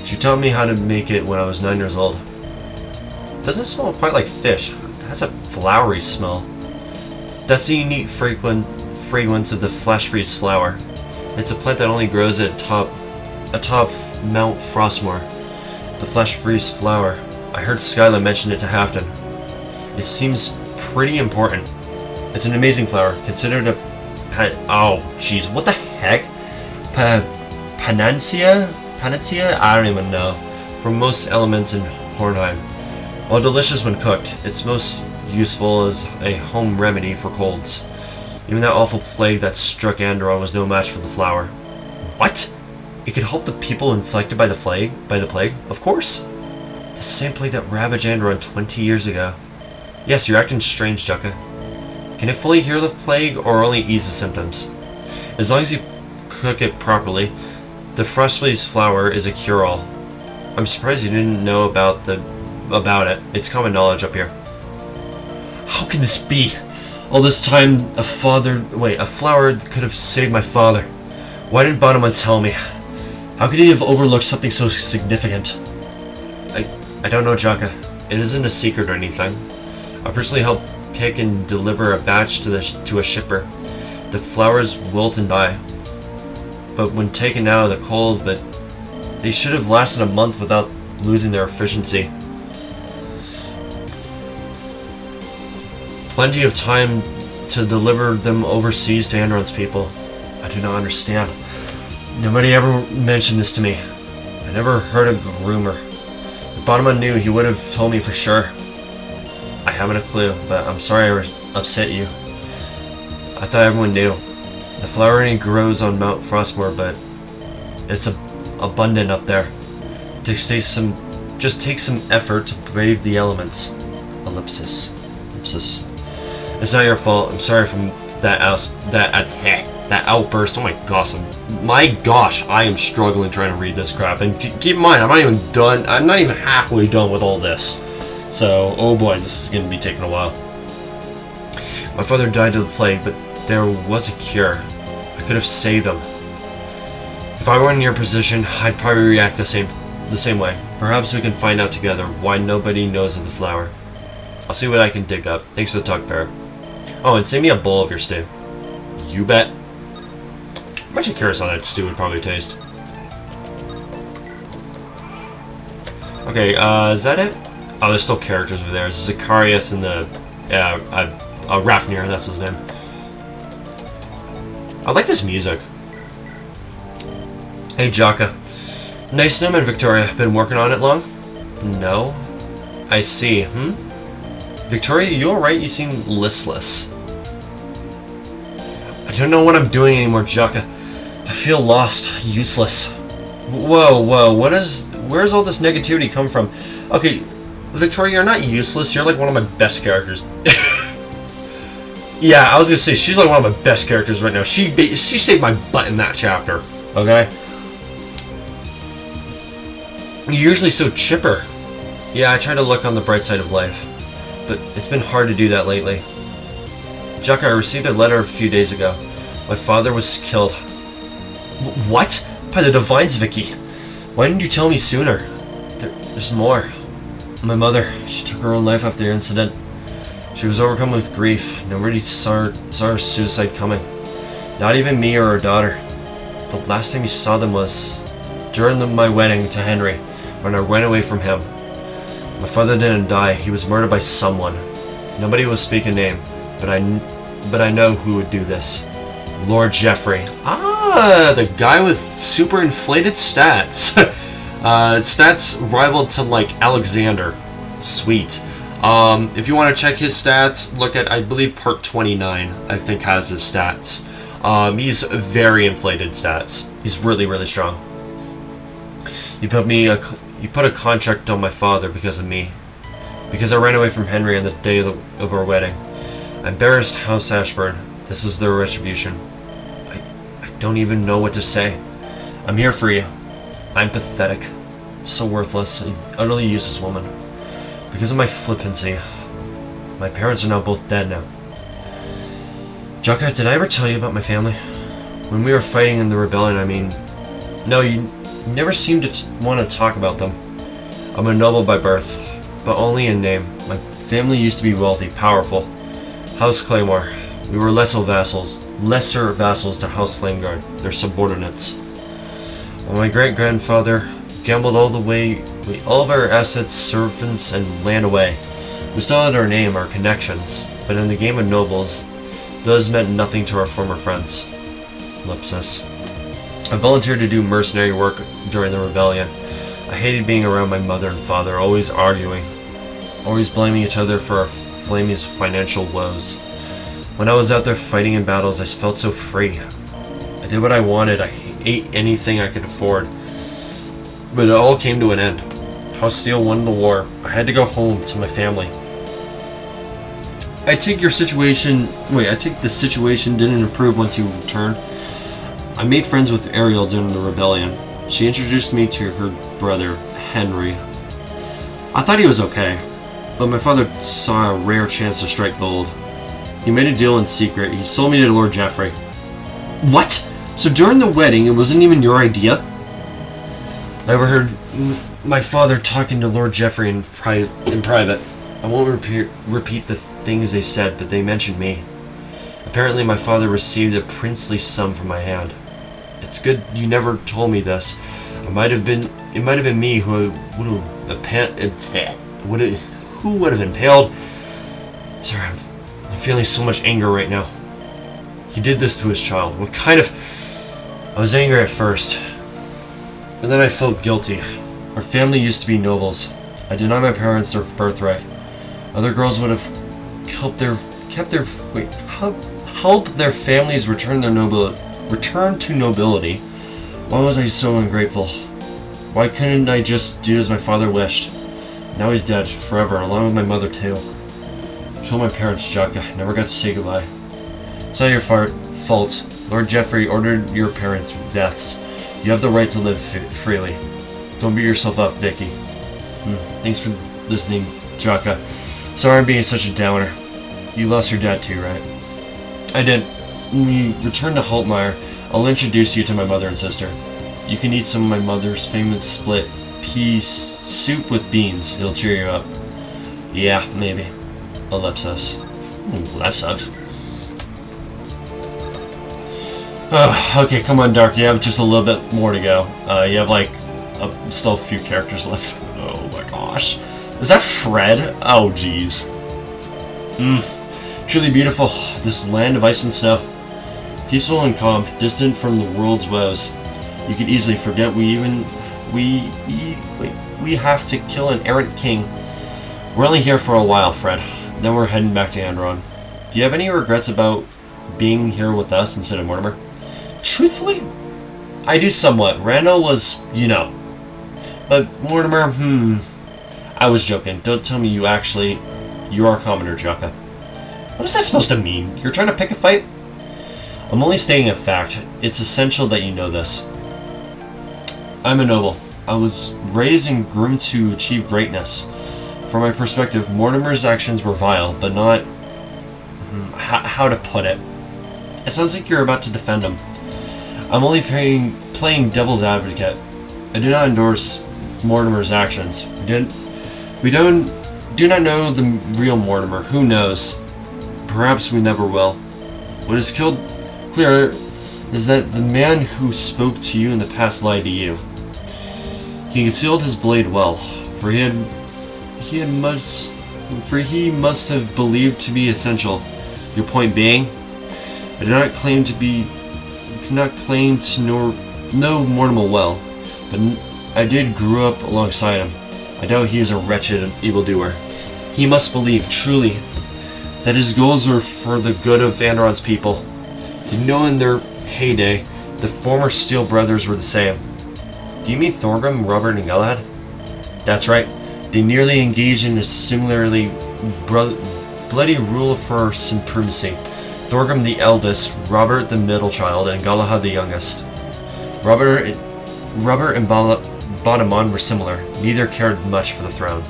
She taught me how to make it when I was 9 years old. It doesn't smell quite like fish. It has a flowery smell. That's the unique fragrance of the flash freeze flower. It's a plant that only grows atop Mount Frostmoor. The flash freeze flower. I heard Skylar mention it to Halfton. It seems pretty important. It's an amazing flower, considered a oh, jeez, what the heck? Panacea? I don't even know. For most elements in Hornheim. While delicious when cooked, it's most useful as a home remedy for colds. Even that awful plague that struck Andaron was no match for the flower. What? It could help the people infected by the plague? Of course. The same plague that ravaged Andaron 20 years ago. Yes, you're acting strange, Jukka. Can it fully heal the plague or only ease the symptoms? As long as you cook it properly, the Frostfleece flower is a cure-all. I'm surprised you didn't know about it. It's common knowledge up here. How can this be? All this time, a flower could have saved my father. Why didn't Bonneman tell me? How could he have overlooked something so significant? I don't know, Jaka. It isn't a secret or anything. I personally helped pick and deliver a batch to a shipper. The flowers wilt and die. But when taken out of the cold, they should have lasted a month without losing their efficiency. Plenty of time to deliver them overseas to Andaron's people. I do not understand. Nobody ever mentioned this to me. I never heard of the rumor. If Bonneman knew, he would have told me for sure. I haven't a clue, but I'm sorry I upset you. I thought everyone knew. The flower only grows on Mount Frostmoor, but it's abundant up there. Just take some effort to brave the elements. Ellipsis. It's not your fault. I'm sorry for that outburst. Oh my gosh, I am struggling trying to read this crap. And keep in mind, I'm not even done. I'm not even halfway done with all this. So, oh boy, this is going to be taking a while. My father died of the plague, but there was a cure. I could have saved him. If I were in your position, I'd probably react the same way. Perhaps we can find out together why nobody knows of the flower. I'll see what I can dig up. Thanks for the talk, Barrett. Oh, and save me a bowl of your stew. You bet. I'm actually curious how that stew would probably taste. Okay, is that it? Oh, there's still characters over there. There's Zacharias and the Rafnir, that's his name. I like this music. Hey, Jaka. Nice snowman, Victoria. Been working on it long? No. I see. Victoria, you alright? You seem listless. I don't know what I'm doing anymore, Jaka. I feel lost, useless. Whoa, where's all this negativity come from? Okay, Victoria, you're not useless. You're like one of my best characters. Yeah, I was gonna say, she's like one of my best characters right now. She saved my butt in that chapter, okay? You're usually so chipper. Yeah, I try to look on the bright side of life, but it's been hard to do that lately. Jaka, I received a letter a few days ago. My father was killed. What? By the Divines, Vicky. Why didn't you tell me sooner? There's more. My mother, she took her own life after the incident. She was overcome with grief. Nobody saw her suicide coming. Not even me or her daughter. The last time you saw them was during my wedding to Henry, when I ran away from him. My father didn't die. He was murdered by someone. Nobody will speak a name, but I know who would do this. Lord Jeffrey. Ah, the guy with super inflated stats. Stats rivaled to like Alexander. Sweet. If you want to check his stats, look at, I believe, part 29, I think, has his stats. He's very inflated stats. He's really, really strong. You put a contract on my father because of me. Because I ran away from Henry on the day of our wedding. I embarrassed House Ashburn. This is their retribution. I don't even know what to say. I'm here for you. I'm pathetic. So worthless. An utterly useless woman. Because of my flippancy. My parents are now both dead now. Jaka, did I ever tell you about my family? When we were fighting in the rebellion, I mean, No, you never seem to want to talk about them. I'm a noble by birth, but only in name. My family used to be wealthy, powerful. House Claymore. We were lesser vassals to House Flameguard, their subordinates. Well, my great-grandfather gambled all of our assets, servants, and land away. We still had our name, our connections, but in the game of nobles, those meant nothing to our former friends. Ellipsis. I volunteered to do mercenary work during the rebellion. I hated being around my mother and father, always arguing, always blaming each other for our family's financial woes. When I was out there fighting in battles, I felt so free. I did what I wanted. I ate anything I could afford. But it all came to an end. House Steel won the war. I had to go home to my family. I take the situation didn't improve once you returned. I made friends with Ariel during the rebellion. She introduced me to her brother, Henry. I thought he was okay, but my father saw a rare chance to strike gold. He made a deal in secret. He sold me to Lord Jeffrey. What? So during the wedding, it wasn't even your idea? I overheard my father talking to Lord Jeffrey in private. I won't repeat the things they said, but they mentioned me. Apparently my father received a princely sum from my hand. It's good you never told me this. It might have been me who would have impaled. Sorry, I'm feeling so much anger right now. He did this to his child. What kind of... I was angry at first, but then I felt guilty. Our family used to be nobles. I denied my parents their birthright. Other girls would have helped their families return to nobility. Why was I so ungrateful? Why couldn't I just do as my father wished? Now he's dead, forever, along with my mother too. Killed my parents, Jaka. Never got to say goodbye. It's not your fault. Lord Jeffrey ordered your parents' deaths. You have the right to live freely. Don't beat yourself up, Vicky. Thanks for listening, Jaka. Sorry I'm being such a downer. You lost your dad too, right? I did. When we return to Haltmire, I'll introduce you to my mother and sister. You can eat some of my mother's famous split pea soup with beans. It'll cheer you up. Yeah, maybe. Ellipsis. Ooh, that sucks. Oh, okay, come on, Dark. You have just a little bit more to go. You have, like, still a few characters left. Oh my gosh. Is that Fred? Oh, jeez. Truly beautiful. This land of ice and snow. Peaceful and calm, distant from the world's woes. You could easily forget we have to kill an errant king. We're only here for a while, Fred. Then we're heading back to Andaron. Do you have any regrets about being here with us instead of Mortimer? Truthfully, I do somewhat. Randall was, But Mortimer, I was joking. Don't tell me you are commoner, Jaka. What is that supposed to mean? You're trying to pick a fight? I'm only stating a fact. It's essential that you know this. I'm a noble. I was raised and groomed to achieve greatness. From my perspective, Mortimer's actions were vile, but not... how to put it? It sounds like you're about to defend him. I'm only playing devil's advocate. I do not endorse Mortimer's actions. We do not know the real Mortimer. Who knows? Perhaps we never will. What is clear is that the man who spoke to you in the past lied to you. He concealed his blade well, for he must have believed to be essential. Your point being, I do not claim to know Mortimer well, but I did grow up alongside him. I doubt he is a wretched evildoer. He must believe, truly, that his goals are for the good of Andaron's people. Did you know in their heyday, the former Steel brothers were the same? Do you mean Thorgrim, Robert, and Galahad? That's right. They nearly engaged in a similarly bloody rule for supremacy. Thorgrim the eldest, Robert the middle child, and Galahad the youngest. Robert and Badamon were similar. Neither cared much for the throne.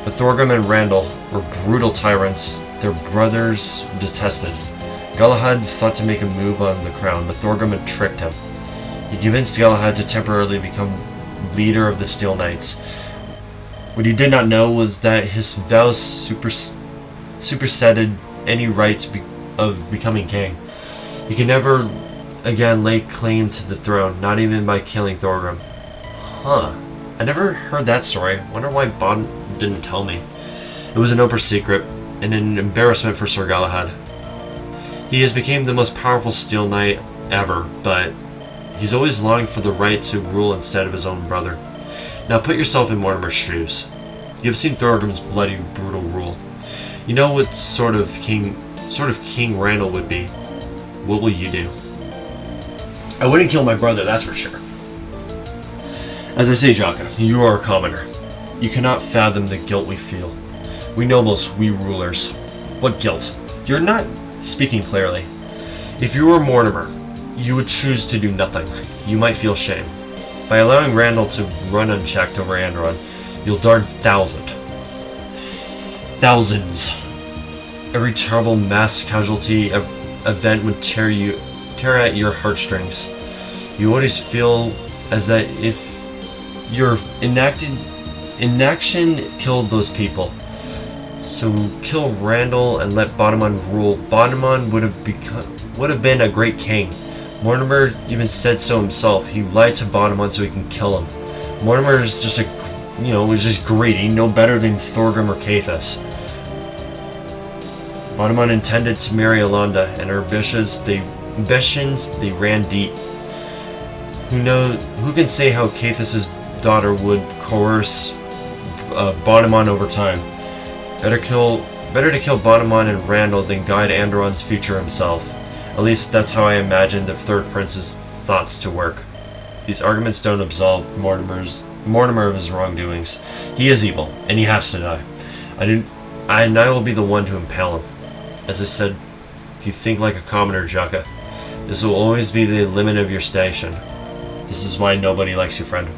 But Thorgrim and Randall were brutal tyrants their brothers detested. Galahad thought to make a move on the crown, but Thorgrim had tricked him. He convinced Galahad to temporarily become leader of the Steel Knights. What he did not know was that his vows superseded any rights of becoming king. He could never again lay claim to the throne, not even by killing Thorgrim. Huh. I never heard that story. Wonder why Bod didn't tell me. It was an open secret, and an embarrassment for Sir Galahad. He has become the most powerful Steel Knight ever, but he's always longed for the right to rule instead of his own brother. Now put yourself in Mortimer's shoes. You have seen Thorgrim's bloody, brutal rule. You know what sort of King Randall would be. What will you do? I wouldn't kill my brother, that's for sure. As I say, Jaka, you are a commoner. You cannot fathom the guilt we feel. We nobles, we rulers. What guilt? You're not speaking clearly. If you were Mortimer, you would choose to do nothing. You might feel shame. By allowing Randall to run unchecked over Andaron, you'll darn thousands. Every terrible mass casualty event would tear at your heartstrings. You always feel as that if your inaction killed those people. So kill Randall and let Bodemon rule. Bodemon would have been a great king. Mortimer even said so himself. He lied to Bodemon so he can kill him. Mortimer is just was just greedy, no better than Thorgrim or Caithus. Bodemon intended to marry Alonda, and her ambitions they ran deep. Who can say how Caithus's daughter would coerce Bodemon over time? Better to kill Bodemon and Randall than guide Andaron's future himself. At least that's how I imagine the Third Prince's thoughts to work. These arguments don't absolve Mortimer of his wrongdoings. He is evil, and he has to die. And I will be the one to impale him. As I said, you think like a commoner, Jaka. This will always be the limit of your station. This is why nobody likes you, friend.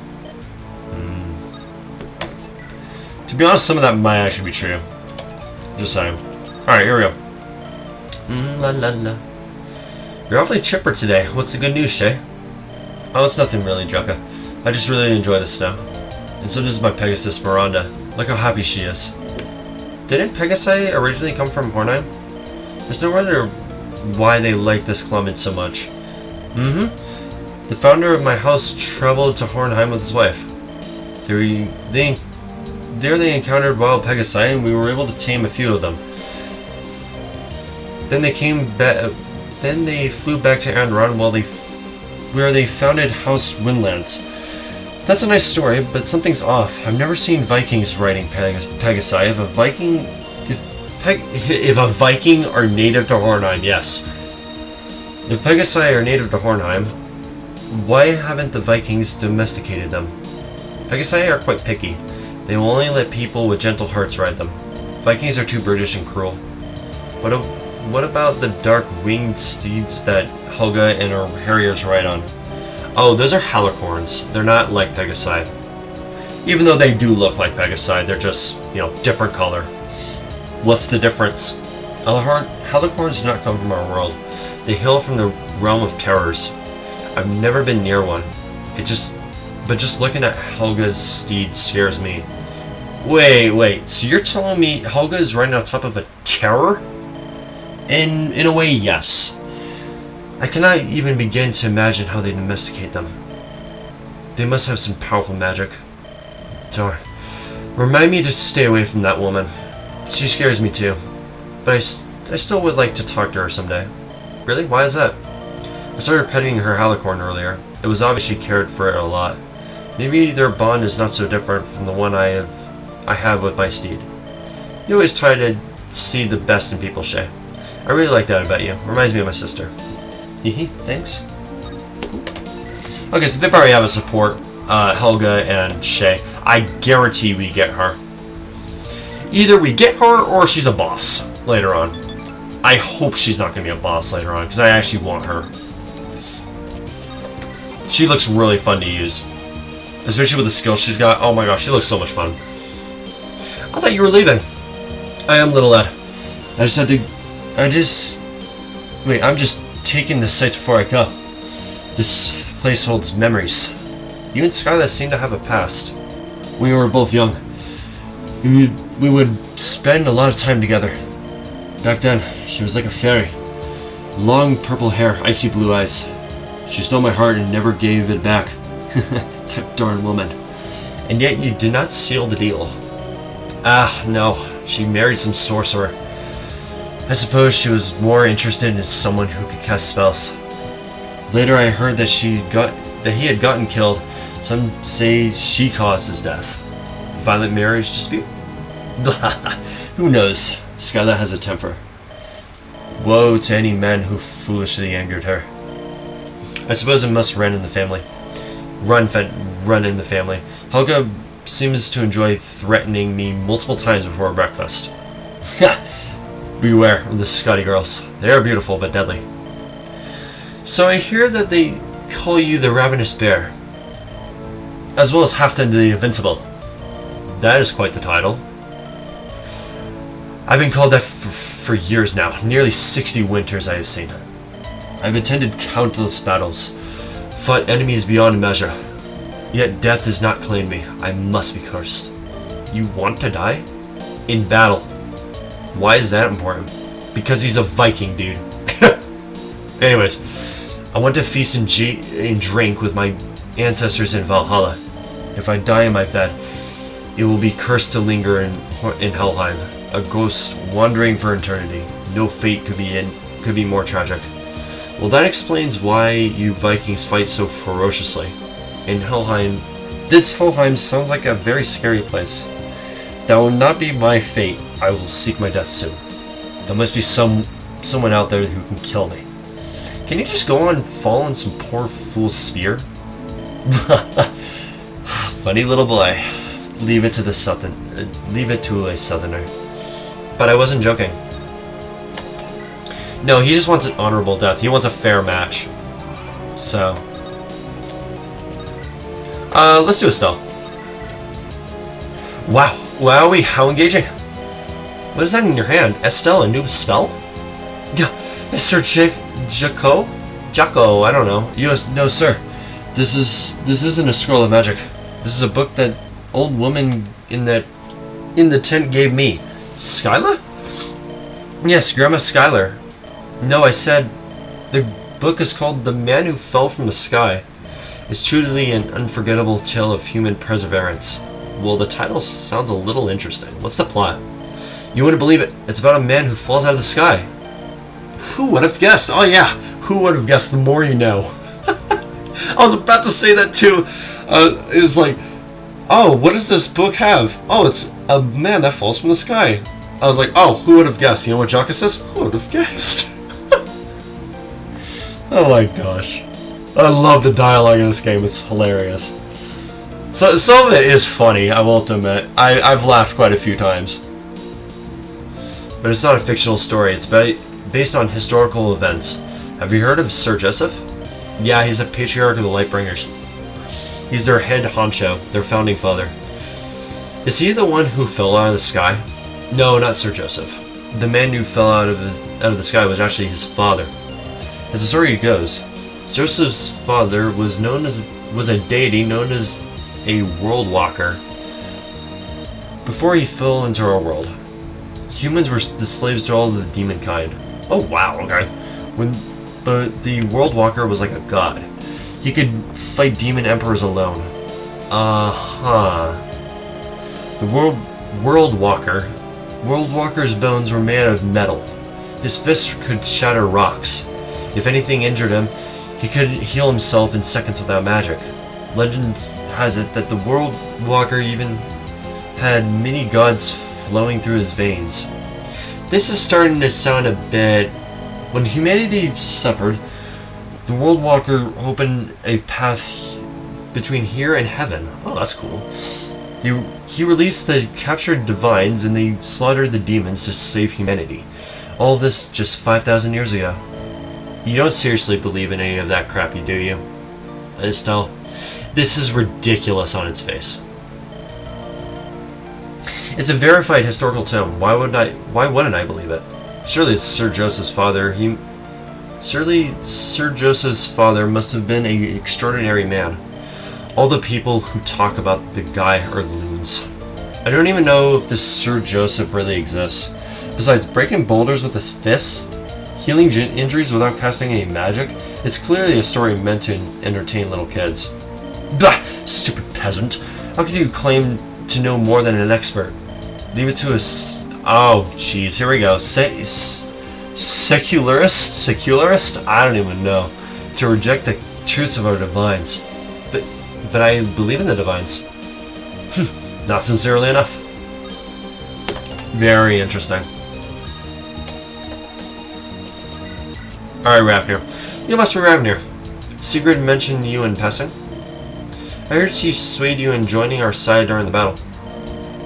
To be honest, some of that might actually be true. Just saying. Alright, here we go. La la la. You're awfully chipper today. What's the good news, Shay? Oh, it's nothing really, Jaka. I just really enjoy the snow. And so does my Pegasus Miranda. Look how happy she is. Didn't Pegasi originally come from Hornheim? There's no wonder why they like this climate so much. The founder of my house traveled to Hornheim with his wife. There they encountered wild Pegasi, and we were able to tame a few of them. Then they flew back to Andaron where they founded House Windlands. That's a nice story, but something's off. I've never seen Vikings riding Pegasi. If a Viking are native to Hornheim, yes. If Pegasi are native to Hornheim, why haven't the Vikings domesticated them? Pegasi are quite picky. They will only let people with gentle hearts ride them. Vikings are too brutish and cruel. What about the dark winged steeds that Helga and her harriers ride on? Oh, those are halicorns. They're not like Pegasi. Even though they do look like Pegasi, they're just, different color. What's the difference? Halicorns do not come from our world. They hail from the realm of terrors. I've never been near one. But just looking at Helga's steed scares me. Wait, so you're telling me Helga is riding on top of a terror? In a way, yes. I cannot even begin to imagine how they domesticate them. They must have some powerful magic. So, remind me to stay away from that woman. She scares me too. But I still would like to talk to her someday. Really? Why is that? I started petting her halicorn earlier. It was obvious she cared for it a lot. Maybe their bond is not so different from the one I have with my steed. You always try to see the best in people, Shay. I really like that about you. Reminds me of my sister. Hehe, thanks. Okay, so they probably have a support, Helga and Shay. I guarantee we get her. Either we get her or she's a boss later on. I hope she's not going to be a boss later on, because I actually want her. She looks really fun to use. Especially with the skills she's got. Oh my gosh, she looks so much fun. I thought you were leaving. I am, little lad. I'm just taking the sights before I go. This place holds memories. You and Skylar seem to have a past. We were both young. We would spend a lot of time together. Back then, she was like a fairy. Long purple hair, icy blue eyes. She stole my heart and never gave it back. That darn woman. And yet you did not seal the deal. Ah, no. She married some sorcerer. I suppose she was more interested in someone who could cast spells. Later I heard that he had gotten killed. Some say she caused his death. Violent marriage dispute? Who knows? Skyla has a temper. Woe to any man who foolishly angered her. I suppose it must run in the family. Run in the family. Helga seems to enjoy threatening me multiple times before breakfast. Beware of the Scotty girls. They are beautiful but deadly. So I hear that they call you the Ravenous Bear, as well as Halfdan the Invincible. That is quite the title. I've been called that for years now. Nearly 60 winters I have seen. I've attended countless battles, fought enemies beyond measure. Yet death has not claimed me. I must be cursed. You want to die? In battle. Why is that important? Because he's a Viking, dude. Anyways, I want to feast and drink with my ancestors in Valhalla. If I die in my bed, it will be cursed to linger in Helheim, a ghost wandering for eternity. No fate could be more tragic. Well, that explains why you Vikings fight so ferociously. In Helheim, this Helheim sounds like a very scary place. That will not be my fate. I will seek my death soon. There must be someone out there who can kill me. Can you just go on and fall on some poor fool's spear? Funny little boy. Leave it to a southerner. But I wasn't joking. No, he just wants an honorable death. He wants a fair match. So, let's do Estelle. Wow, wowie, how engaging. What is that in your hand? Estelle, a new spell? Yeah, Sir Jacko, I don't know. No, sir. This isn't a scroll of magic. This is a book that old woman in the tent gave me. Skyla? Yes, Grandma Skylar. No, I said the book is called The Man Who Fell from the Sky. It's truly an unforgettable tale of human perseverance. Well, the title sounds a little interesting. What's the plot? You wouldn't believe it. It's about a man who falls out of the sky. Who would have guessed? Oh yeah, who would have guessed? The more you know. I was about to say that too. It's like, oh, what does this book have? Oh, it's a man that falls from the sky. I was like, oh, who would have guessed? You know what Jaka says? Who would have guessed? Oh my gosh. I love the dialogue in this game. It's hilarious. So some of it is funny, I will admit. I've laughed quite a few times. But it's not a fictional story. It's based on historical events. Have you heard of Sir Joseph? Yeah, he's a patriarch of the Lightbringers. He's their head honcho, their founding father. Is he the one who fell out of the sky? No, not Sir Joseph. The man who fell out of the sky was actually his father. As the story goes, Joseph's father was a deity known as a world walker. Before he fell into our world, humans were the slaves to all of the demon kind. Oh wow, okay. But the world walker was like a god. He could fight demon emperors alone. The world walker's bones were made of metal. His fists could shatter rocks. If anything injured him, he could heal himself in seconds without magic. Legend has it that the world walker even had many gods flowing through his veins. This is starting to sound a bit... When humanity suffered, the world walker opened a path between here and heaven. Oh, that's cool. He released the captured divines and they slaughtered the demons to save humanity. All this just 5,000 years ago. You don't seriously believe in any of that crap, do you? Estelle? This is ridiculous on its face. It's a verified historical tome. Why wouldn't I believe it? Surely it's Sir Joseph's father. Surely Sir Joseph's father must have been an extraordinary man. All the people who talk about the guy are loons. I don't even know if this Sir Joseph really exists. Besides, breaking boulders with his fists, healing injuries without casting any magic, it's clearly a story meant to entertain little kids. Bah! Stupid peasant. How can you claim to know more than an expert? Leave it to us. Oh, jeez, here we go. Secularist? I don't even know. To reject the truths of our divines. But I believe in the divines. Not sincerely enough. Very interesting. Alright, Ravnir. You must be Ravnir. Sigrid mentioned you in passing. I heard she swayed you in joining our side during the battle.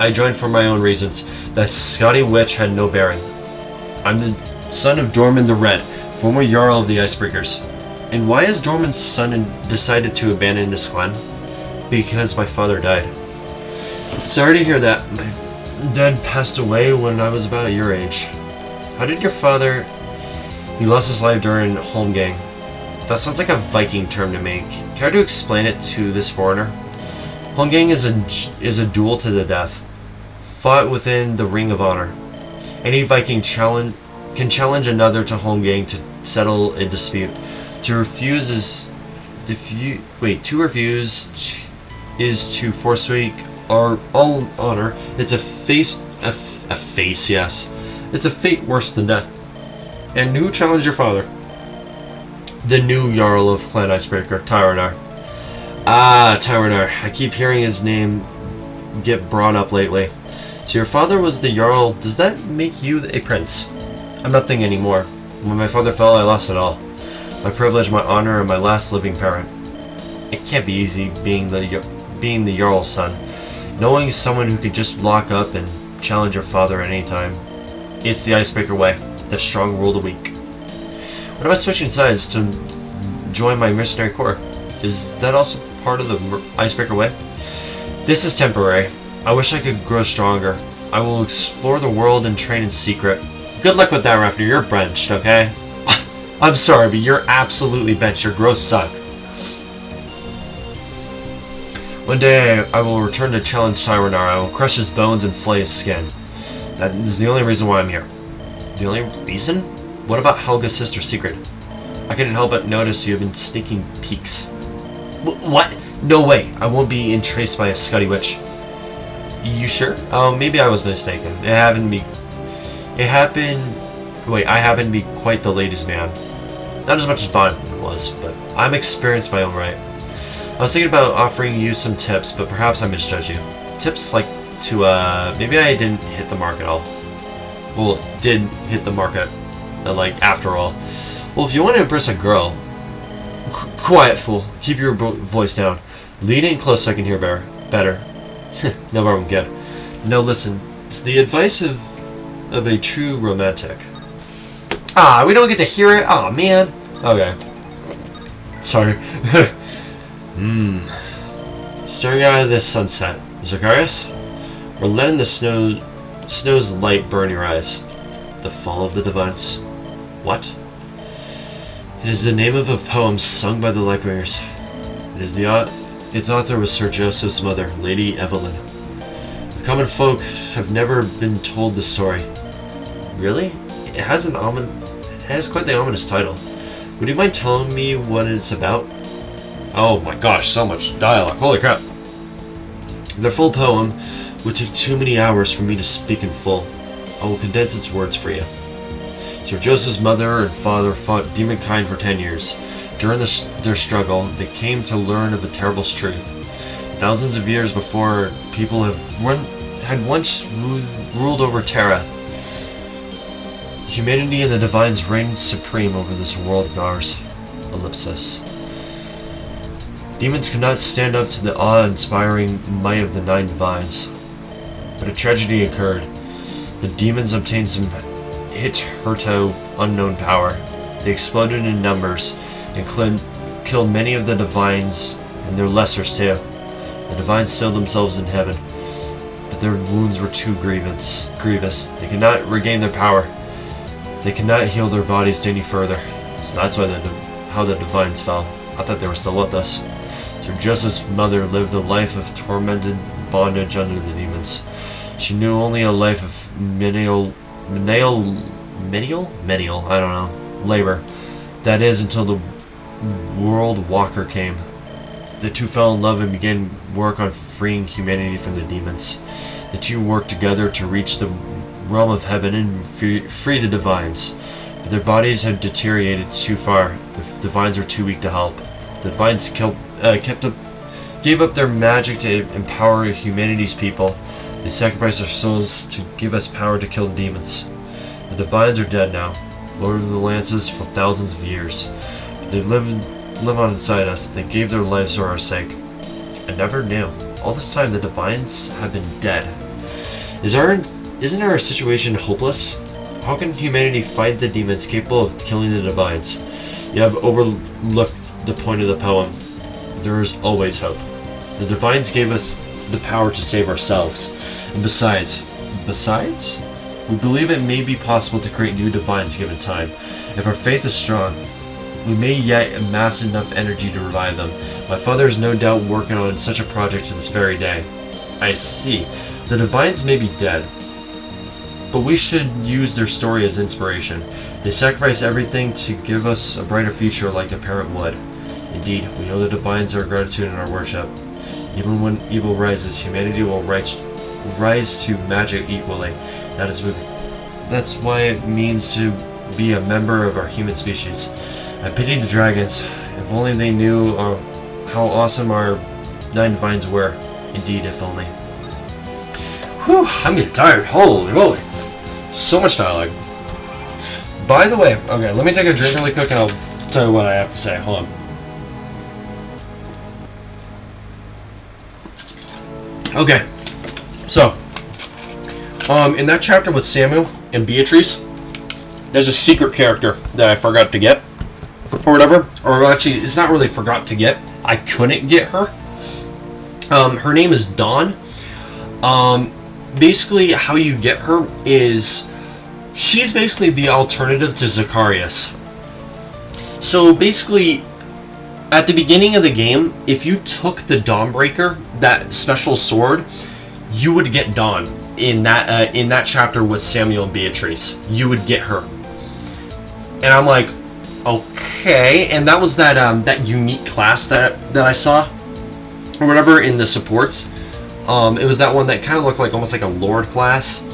I joined for my own reasons. That Scotty witch had no bearing. I'm the son of Dorman the Red, former Jarl of the Icebreakers. And why has Dorman's son decided to abandon his clan? Because my father died. Sorry to hear that. My dad passed away when I was about your age. How did your father... He lost his life during Holmgang. That sounds like a Viking term to me. Care to explain it to this foreigner? Holmgang is a duel to the death, fought within the Ring of Honor. Any Viking can challenge another to Holmgang to settle a dispute. To refuse is to forsake all honor. It's a face, yes. It's a fate worse than death. And who challenged your father? The new Jarl of Clan Icebreaker, Tyranar. Ah, Tyranar. I keep hearing his name get brought up lately. So your father was the Jarl. Does that make you a prince? I'm nothing anymore. When my father fell, I lost it all. My privilege, my honor, and my last living parent. It can't be easy being the Jarl's son. Knowing someone who could just lock up and challenge your father at any time. It's the Icebreaker way. The strong rule the weak. What about switching sides to join my mercenary corps? Is that also part of the Icebreaker way? This is temporary. I wish I could grow stronger. I will explore the world and train in secret. Good luck with that, Raptor. You're benched, okay? I'm sorry, but you're absolutely benched. Your growth suck. One day, I will return to challenge Tyranar. I will crush his bones and flay his skin. That is the only reason why I'm here. The only reason? What about Helga's sister, Sigrid? I couldn't help but notice you have been sneaking peeks. What? No way. I won't be entraced by a Scotty witch. You sure? Oh, maybe I was mistaken. I happen to be quite the ladies' man. Not as much as Bond was, but I'm experienced by own right. I was thinking about offering you some tips, but perhaps I misjudged you. Tips like to, maybe I didn't hit the mark at all. Well, did hit the market, after all. Well, if you want to impress a girl... Quiet, fool. Keep your voice down. Lean in close so I can hear better. No problem, kid. No, listen. It's the advice of a true romantic. Ah, we don't get to hear it? Aw, man. Okay. Sorry. Staring out of this sunset. Zacharias? We're letting the snow's light burn your eyes. The Fall of the Divines. What? It is the name of a poem sung by the Lightbringers. Its author was Sir Joseph's mother, Lady Evelyn. The common folk have never been told the story. Really? It has quite the ominous title. Would you mind telling me what it's about? Oh my gosh, so much dialogue. Holy crap. The full poem would take too many hours for me to speak in full. I will condense its words for you. Sir Joseph's mother and father fought demonkind for 10 years. During their struggle, they came to learn of the terrible truth. Thousands of years before, people had once ruled over Terra. Humanity and the Divines reigned supreme over this world of ours. Ellipsis. Demons could not stand up to the awe-inspiring might of the 9 Divines. But a tragedy occurred. The demons obtained some hitherto unknown power. They exploded in numbers and killed many of the Divines and their lessers too. The Divines sealed themselves in heaven, but their wounds were too grievous. They could not regain their power. They could not heal their bodies any further. So that's why how the divines fell. I thought they were still with us. So Joseph's mother lived a life of tormented bondage under the demons. She knew only a life of menial, I don't know, labor. That is, until the World Walker came. The two fell in love and began work on freeing humanity from the demons. The two worked together to reach the realm of heaven and free the divines. But their bodies had deteriorated too far. The divines were too weak to help. The divines gave up their magic to empower humanity's people. They sacrificed their souls to give us power to kill the demons. The divines are dead now, Lord of the Lances for thousands of years. But they live on inside us. They gave their lives for our sake. I never knew. All this time the divines have been dead. Isn't our situation hopeless? How can humanity fight the demons capable of killing the divines? You have overlooked the point of the poem. There is always hope. The divines gave us the power to save ourselves. And besides, we believe it may be possible to create new divines given time. If our faith is strong, we may yet amass enough energy to revive them. My father is no doubt working on such a project to this very day. I see. The divines may be dead, but we should use their story as inspiration. They sacrifice everything to give us a brighter future like a parent would. Indeed, we owe the divines our gratitude and our worship. Even when evil rises, humanity will rise to magic equally. That's why it means to be a member of our human species. I pity the dragons. If only they knew how awesome our 9 divines were. Indeed, if only. Whew, I'm getting tired. Holy moly. So much dialogue. By the way, okay, let me take a drink really quick and I'll tell you what I have to say. Hold on. Okay, so, in that chapter with Samuel and Beatrice, there's a secret character that I forgot to get, or whatever, or actually, it's not really forgot to get, I couldn't get her. Her name is Dawn. Basically, how you get her is, she's basically the alternative to Zacharias. So, basically, at the beginning of the game, if you took the Dawnbreaker, that special sword, you would get Dawn in that chapter with Samuel and Beatrice. You would get her, and I'm like, okay. And that was that unique class that I saw, or whatever, in the supports. It was that one that kind of looked like almost like a Lord class.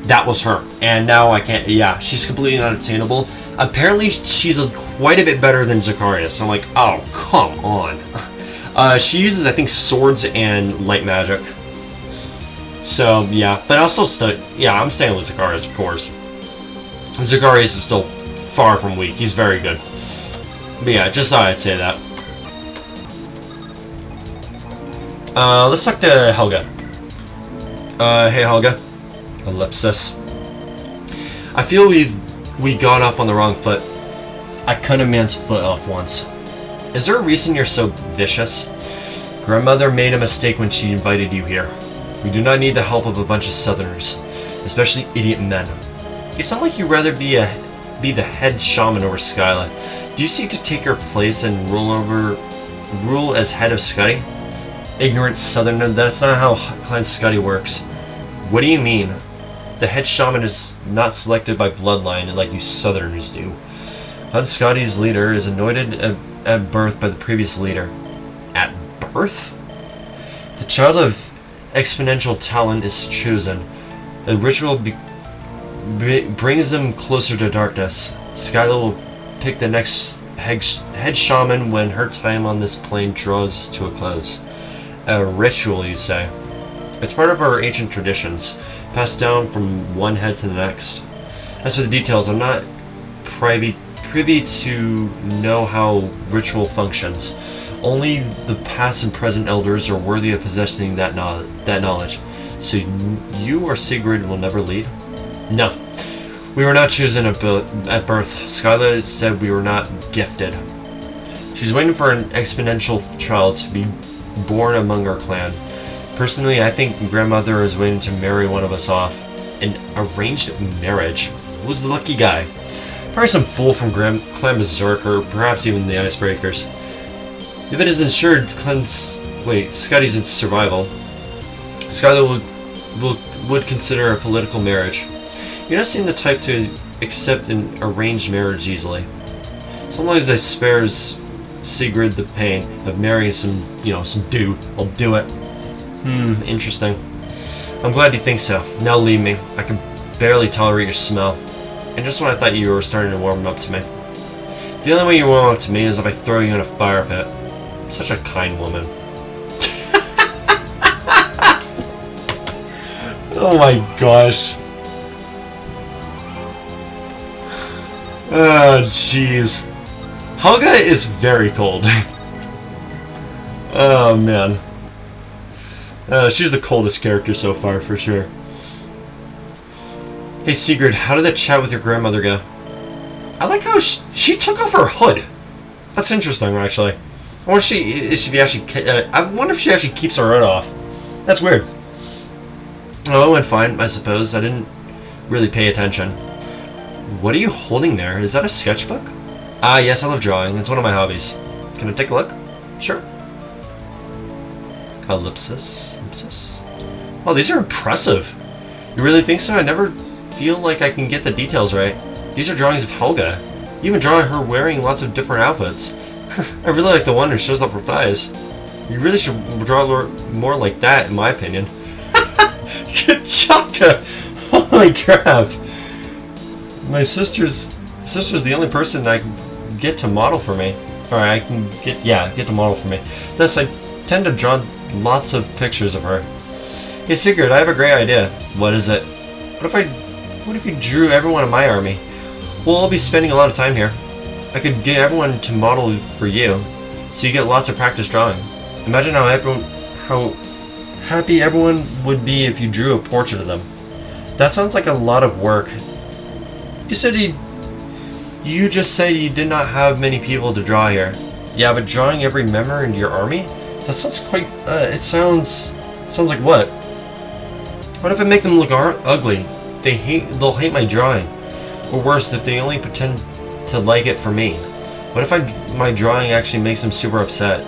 That was her, and now I can't. Yeah, she's completely unobtainable. Apparently, she's quite a bit better than Zacharias. I'm like, oh, come on. She uses, I think, swords and light magic. So, yeah. But I'll still I'm staying with Zacharias, of course. Zacharias is still far from weak. He's very good. But yeah, just thought I'd say that. Let's talk to Helga. Hey, Helga. Ellipsis. I feel we got off on the wrong foot. I cut a man's foot off once. Is there a reason you're so vicious? Grandmother made a mistake when she invited you here. We do not need the help of a bunch of Southerners, especially idiot men. You sound like you'd rather be the head shaman over Skyla. Do you seek to take her place and rule as head of Scuddy? Ignorant Southerner, that's not how Clan Scuddy works. What do you mean? The head shaman is not selected by bloodline like you Southerners do. Clan Scuddy's leader is anointed at birth by the previous leader. At birth? The child of exponential talent is chosen. The ritual brings them closer to darkness. Skyla will pick the next head shaman when her time on this plane draws to a close. A ritual, you say? It's part of our ancient traditions, passed down from one head to the next. As for the details, I'm not privy to know how ritual functions. Only the past and present elders are worthy of possessing that knowledge. So you or Sigrid will never lead? No. We were not chosen at birth. Skyla said we were not gifted. She's waiting for an exponential child to be born among our clan. Personally, I think grandmother is waiting to marry one of us off. An arranged marriage? Who's the lucky guy? Probably some fool from Clan Berserk, or perhaps even the Icebreakers. If it is ensured Scotty's in survival, Skylar would consider a political marriage. You don't seem the type to accept an arranged marriage easily. So long as it spares Sigrid the pain of marrying some dude, I'll do it. Interesting. I'm glad you think so. Now leave me. I can barely tolerate your smell. And just when I thought you were starting to warm up to me. The only way you warm up to me is if I throw you in a fire pit. Such a kind woman. Oh my gosh. Oh jeez. Helga is very cold. Oh man. She's the coldest character so far, for sure. Hey Sigrid, how did that chat with your grandmother go? I like how she took off her hood. That's interesting, actually. I wonder if she actually keeps her hood off. That's weird. Oh, it went fine, I suppose. I didn't really pay attention. What are you holding there? Is that a sketchbook? Ah, yes, I love drawing. It's one of my hobbies. Can I take a look? Sure. Ellipsis. Oh, these are impressive. You really think so? I never feel like I can get the details right. These are drawings of Helga. You even draw her wearing lots of different outfits. I really like the one who shows off her thighs. You really should draw more like that, in my opinion. Good job! Holy crap! My sister's the only person I can get to model for me. Or I can get to model for me. Thus, I tend to draw lots of pictures of her. Hey Sigrid, I have a great idea. What is it? What if you drew everyone in my army? Well, I'll be spending a lot of time here. I could get everyone to model for you, so you get lots of practice drawing. Imagine how happy everyone would be if you drew a portrait of them. That sounds like a lot of work. You just said you did not have many people to draw here. Yeah, but drawing every member in your army? That sounds quite, it sounds like what? What if I make them look ugly? They'll hate my drawing. Or worse, if they only pretend to like it for me. What if my drawing actually makes them super upset?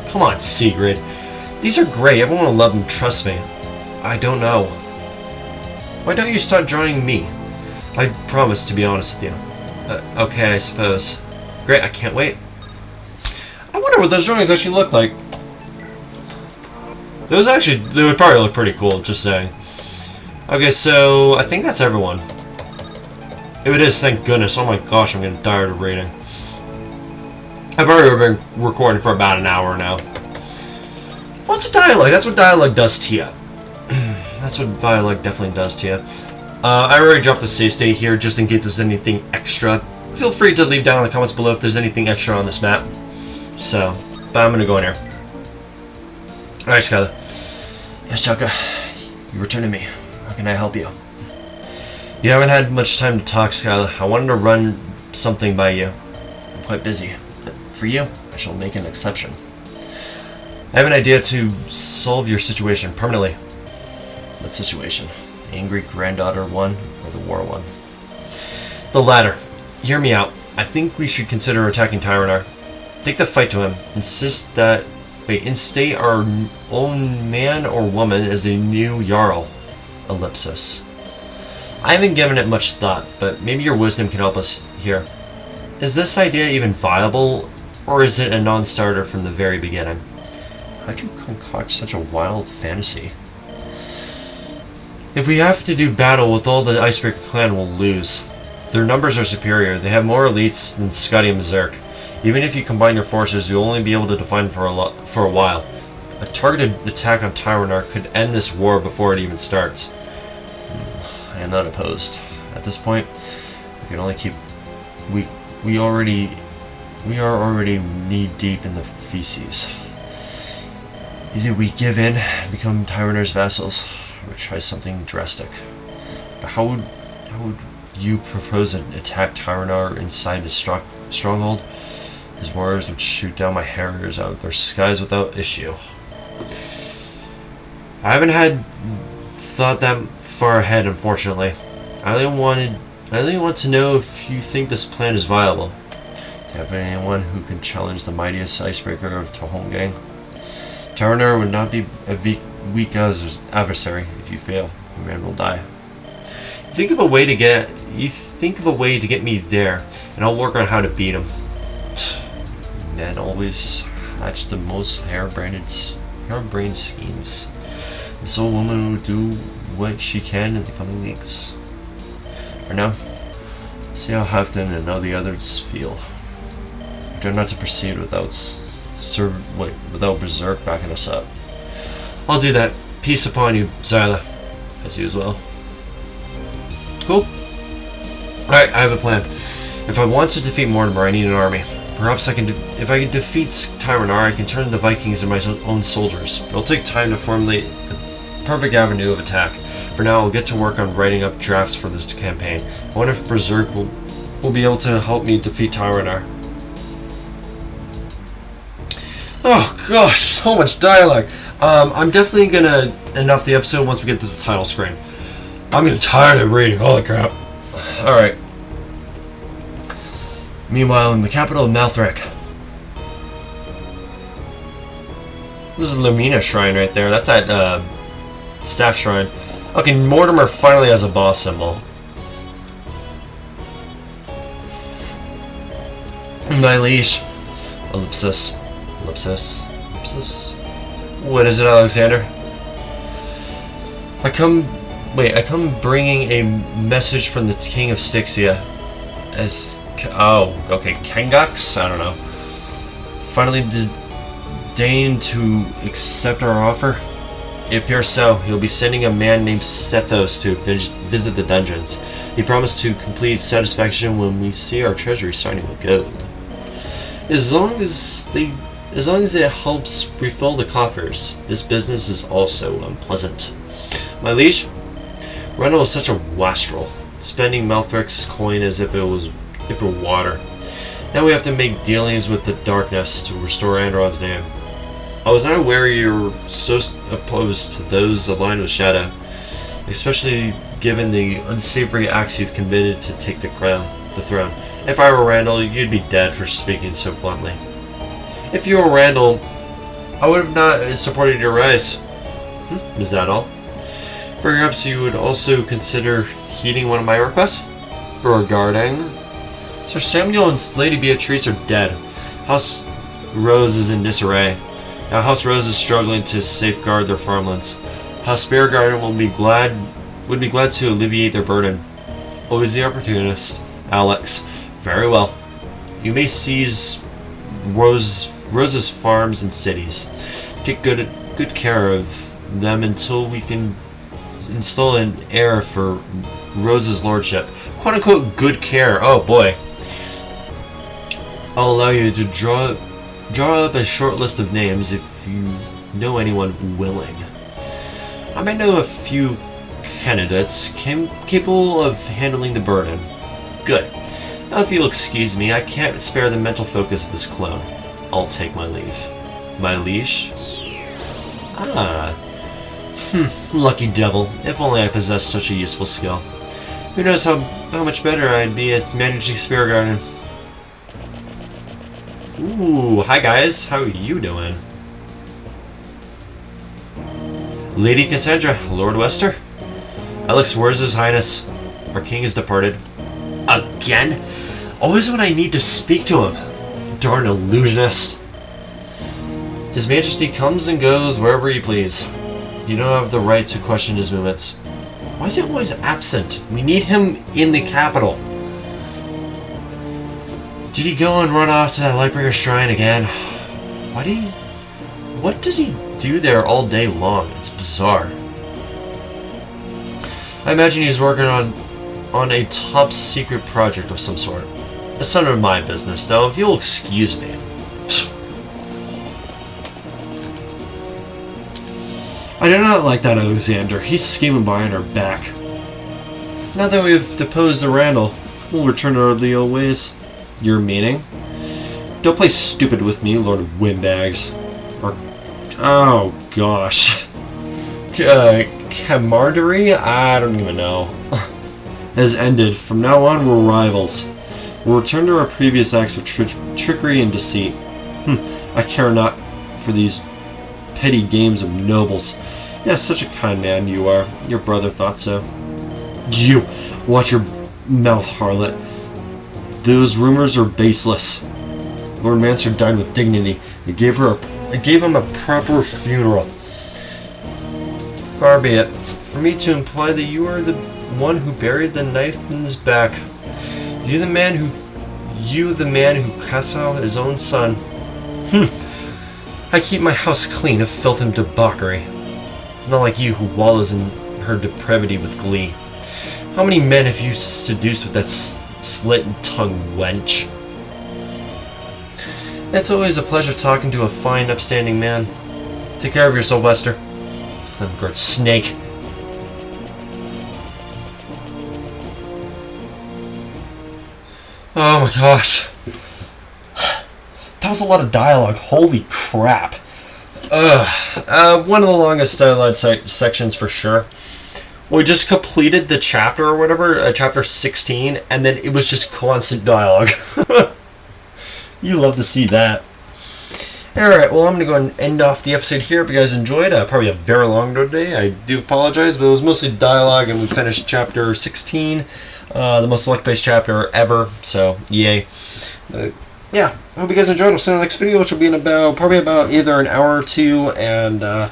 Come on, Sigrid. These are great. Everyone will love them, trust me. I don't know. Why don't you start drawing me? I promise to be honest with you. Okay, I suppose. Great, I can't wait. I wonder what those drawings actually look like. They would probably look pretty cool, just saying. Okay, so I think that's everyone. If it is, thank goodness. Oh my gosh, I'm getting tired of reading. I've already been recording for about an hour now. Lots of dialogue. That's what dialogue does to you. That's what dialogue definitely does to you. I already dropped the save state here just in case there's anything extra. Feel free to leave down in the comments below if there's anything extra on this map. So, but I'm gonna go in here. Alright, Skylar. Yes, Chaka. You returned to me. How can I help you? You haven't had much time to talk, Skylar. I wanted to run something by you. I'm quite busy. But for you, I shall make an exception. I have an idea to solve your situation permanently. What situation? The angry granddaughter one or the war one? The latter. Hear me out. I think we should consider attacking Tyranar. Take the fight to him. Instate our own man or woman as the new Jarl. Ellipsis. I haven't given it much thought, but maybe your wisdom can help us here. Is this idea even viable, or is it a non-starter from the very beginning? How'd you concoct such a wild fantasy? If we have to do battle with all the Icebreaker clan, we'll lose. Their numbers are superior. They have more elites than Scotty and Berserk. Even if you combine your forces, you'll only be able to defend for a while. A targeted attack on Tyranar could end this war before it even starts. I am not opposed. At this point, we can only keep. We are already knee deep in the feces. Either we give in, and become Tyranar's vassals, or try something drastic. But how would you propose an attack Tyranar inside his stronghold? His warriors would shoot down my harriers out of their skies without issue. I haven't thought that far ahead, unfortunately. I I only want to know if you think this plan is viable. Do you have anyone who can challenge the mightiest icebreaker of Tohongang? Tyrannor would not be a weak adversary. If you fail, your man will die. You think of a way to get me there, and I'll work on how to beat him. Men always hatch the most harebrained schemes. This old woman will do what she can in the coming weeks. For now, see how Halfdan and all the others feel. I dare not to proceed without Berserk backing us up. I'll do that. Peace upon you, Zyla. As you as well. Cool. Alright, I have a plan. If I want to defeat Mortimer, I need an army. Perhaps if I can defeat Tyrannor, I can turn the Vikings into my own soldiers. It'll take time to formulate the perfect avenue of attack. For now, I'll get to work on writing up drafts for this campaign. I wonder if Berserk will be able to help me defeat Tyrannor. Oh gosh, so much dialogue. I'm definitely gonna end off the episode once we get to the title screen. I'm getting tired of reading. Holy crap. Alright. Meanwhile, in the capital of Malthric. There's a Lumina shrine right there. That's that staff shrine. Okay, Mortimer finally has a boss symbol. My liege. Ellipsis. What is it, Alexander? I come bringing a message from the King of Styxia. Kangax? I don't know. Finally deigned to accept our offer? It appears so. He'll be sending a man named Sethos to visit the dungeons. He promised to complete satisfaction when we see our treasury starting with gold. As long as it helps refill the coffers, this business is also unpleasant. My liege, Rendell is such a wastrel, spending Malthric's coin as if it were water. Now we have to make dealings with the darkness to restore Andaron's name. I was not aware you were so opposed to those aligned with Shadow, especially given the unsavory acts you've committed to take the throne. If I were Randall, you'd be dead for speaking so bluntly. If you were Randall, I would have not supported your rise. Is that all? Perhaps you would also consider heeding one of my requests? Regarding? Sir Samuel and Lady Beatrice are dead. House Rose is in disarray. Now House Rose is struggling to safeguard their farmlands. House Beargarden would be glad to alleviate their burden. Always the opportunist. Alex. Very well. You may seize Rose's farms and cities. Take good care of them until we can install an heir for Rose's lordship. Quote unquote good care. Oh boy. I'll allow you to draw up a short list of names if you know anyone willing. I might know a few candidates capable of handling the burden. Good. Now if you'll excuse me, I can't spare the mental focus of this clone. I'll take my leave. My leash? Ah. Lucky devil. If only I possessed such a useful skill. Who knows how much better I'd be at managing Spirit Garden. Ooh, hi guys. How are you doing? Lady Cassandra, Lord Wester? Alex, where's His Highness? Our king has departed. Again? Always when I need to speak to him. Darn illusionist. His Majesty comes and goes wherever he please. You don't have the right to question his movements. Why is he always absent? We need him in the capital. Did he go and run off to that Lightbringer Shrine again? What does he do there all day long? It's bizarre. I imagine he's working on a top secret project of some sort. It's none of my business, though, if you'll excuse me. I do not like that Alexander. He's scheming behind our back. Now that we've deposed the Randall, we'll return to the old ways. Your meaning? Don't play stupid with me, Lord of Windbags. Or... oh, gosh. Camaraderie? I don't even know. has ended. From now on, we're rivals. We'll return to our previous acts of trickery and deceit. I care not for these petty games of nobles. Yes, such a kind man you are. Your brother thought so. You! Watch your mouth, harlot. Those rumors are baseless. Lord Mansur died with dignity. It gave him a proper funeral. Far be it. For me to imply that you are the one who buried the knife in his back. You the man who cast out his own son. I keep my house clean of filth and debauchery. Not like you who wallows in her depravity with glee. How many men have you seduced with that slit-tongued wench? It's always a pleasure talking to a fine, upstanding man. Take care of yourself, Lester. Flimgard snake. Oh my gosh. That was a lot of dialogue. Holy crap. One of the longest dialogue sections for sure. We just completed the chapter or whatever, chapter 16, and then it was just constant dialogue. You love to see that. Alright, well, I'm going to go and end off the episode here. If you guys enjoyed, probably a very long day. I do apologize, but it was mostly dialogue, and we finished chapter 16, the most select-based chapter ever, so yay. Yeah, I hope you guys enjoyed. I'll see you in the next video, which will be in probably about either an hour or two, and I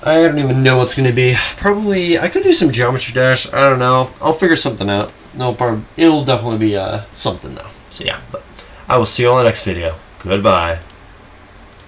don't even know what's going to be. Probably, I could do some Geometry Dash. I don't know. I'll figure something out. No problem. It'll definitely be something, though. So yeah, but I will see you on the next video. Goodbye.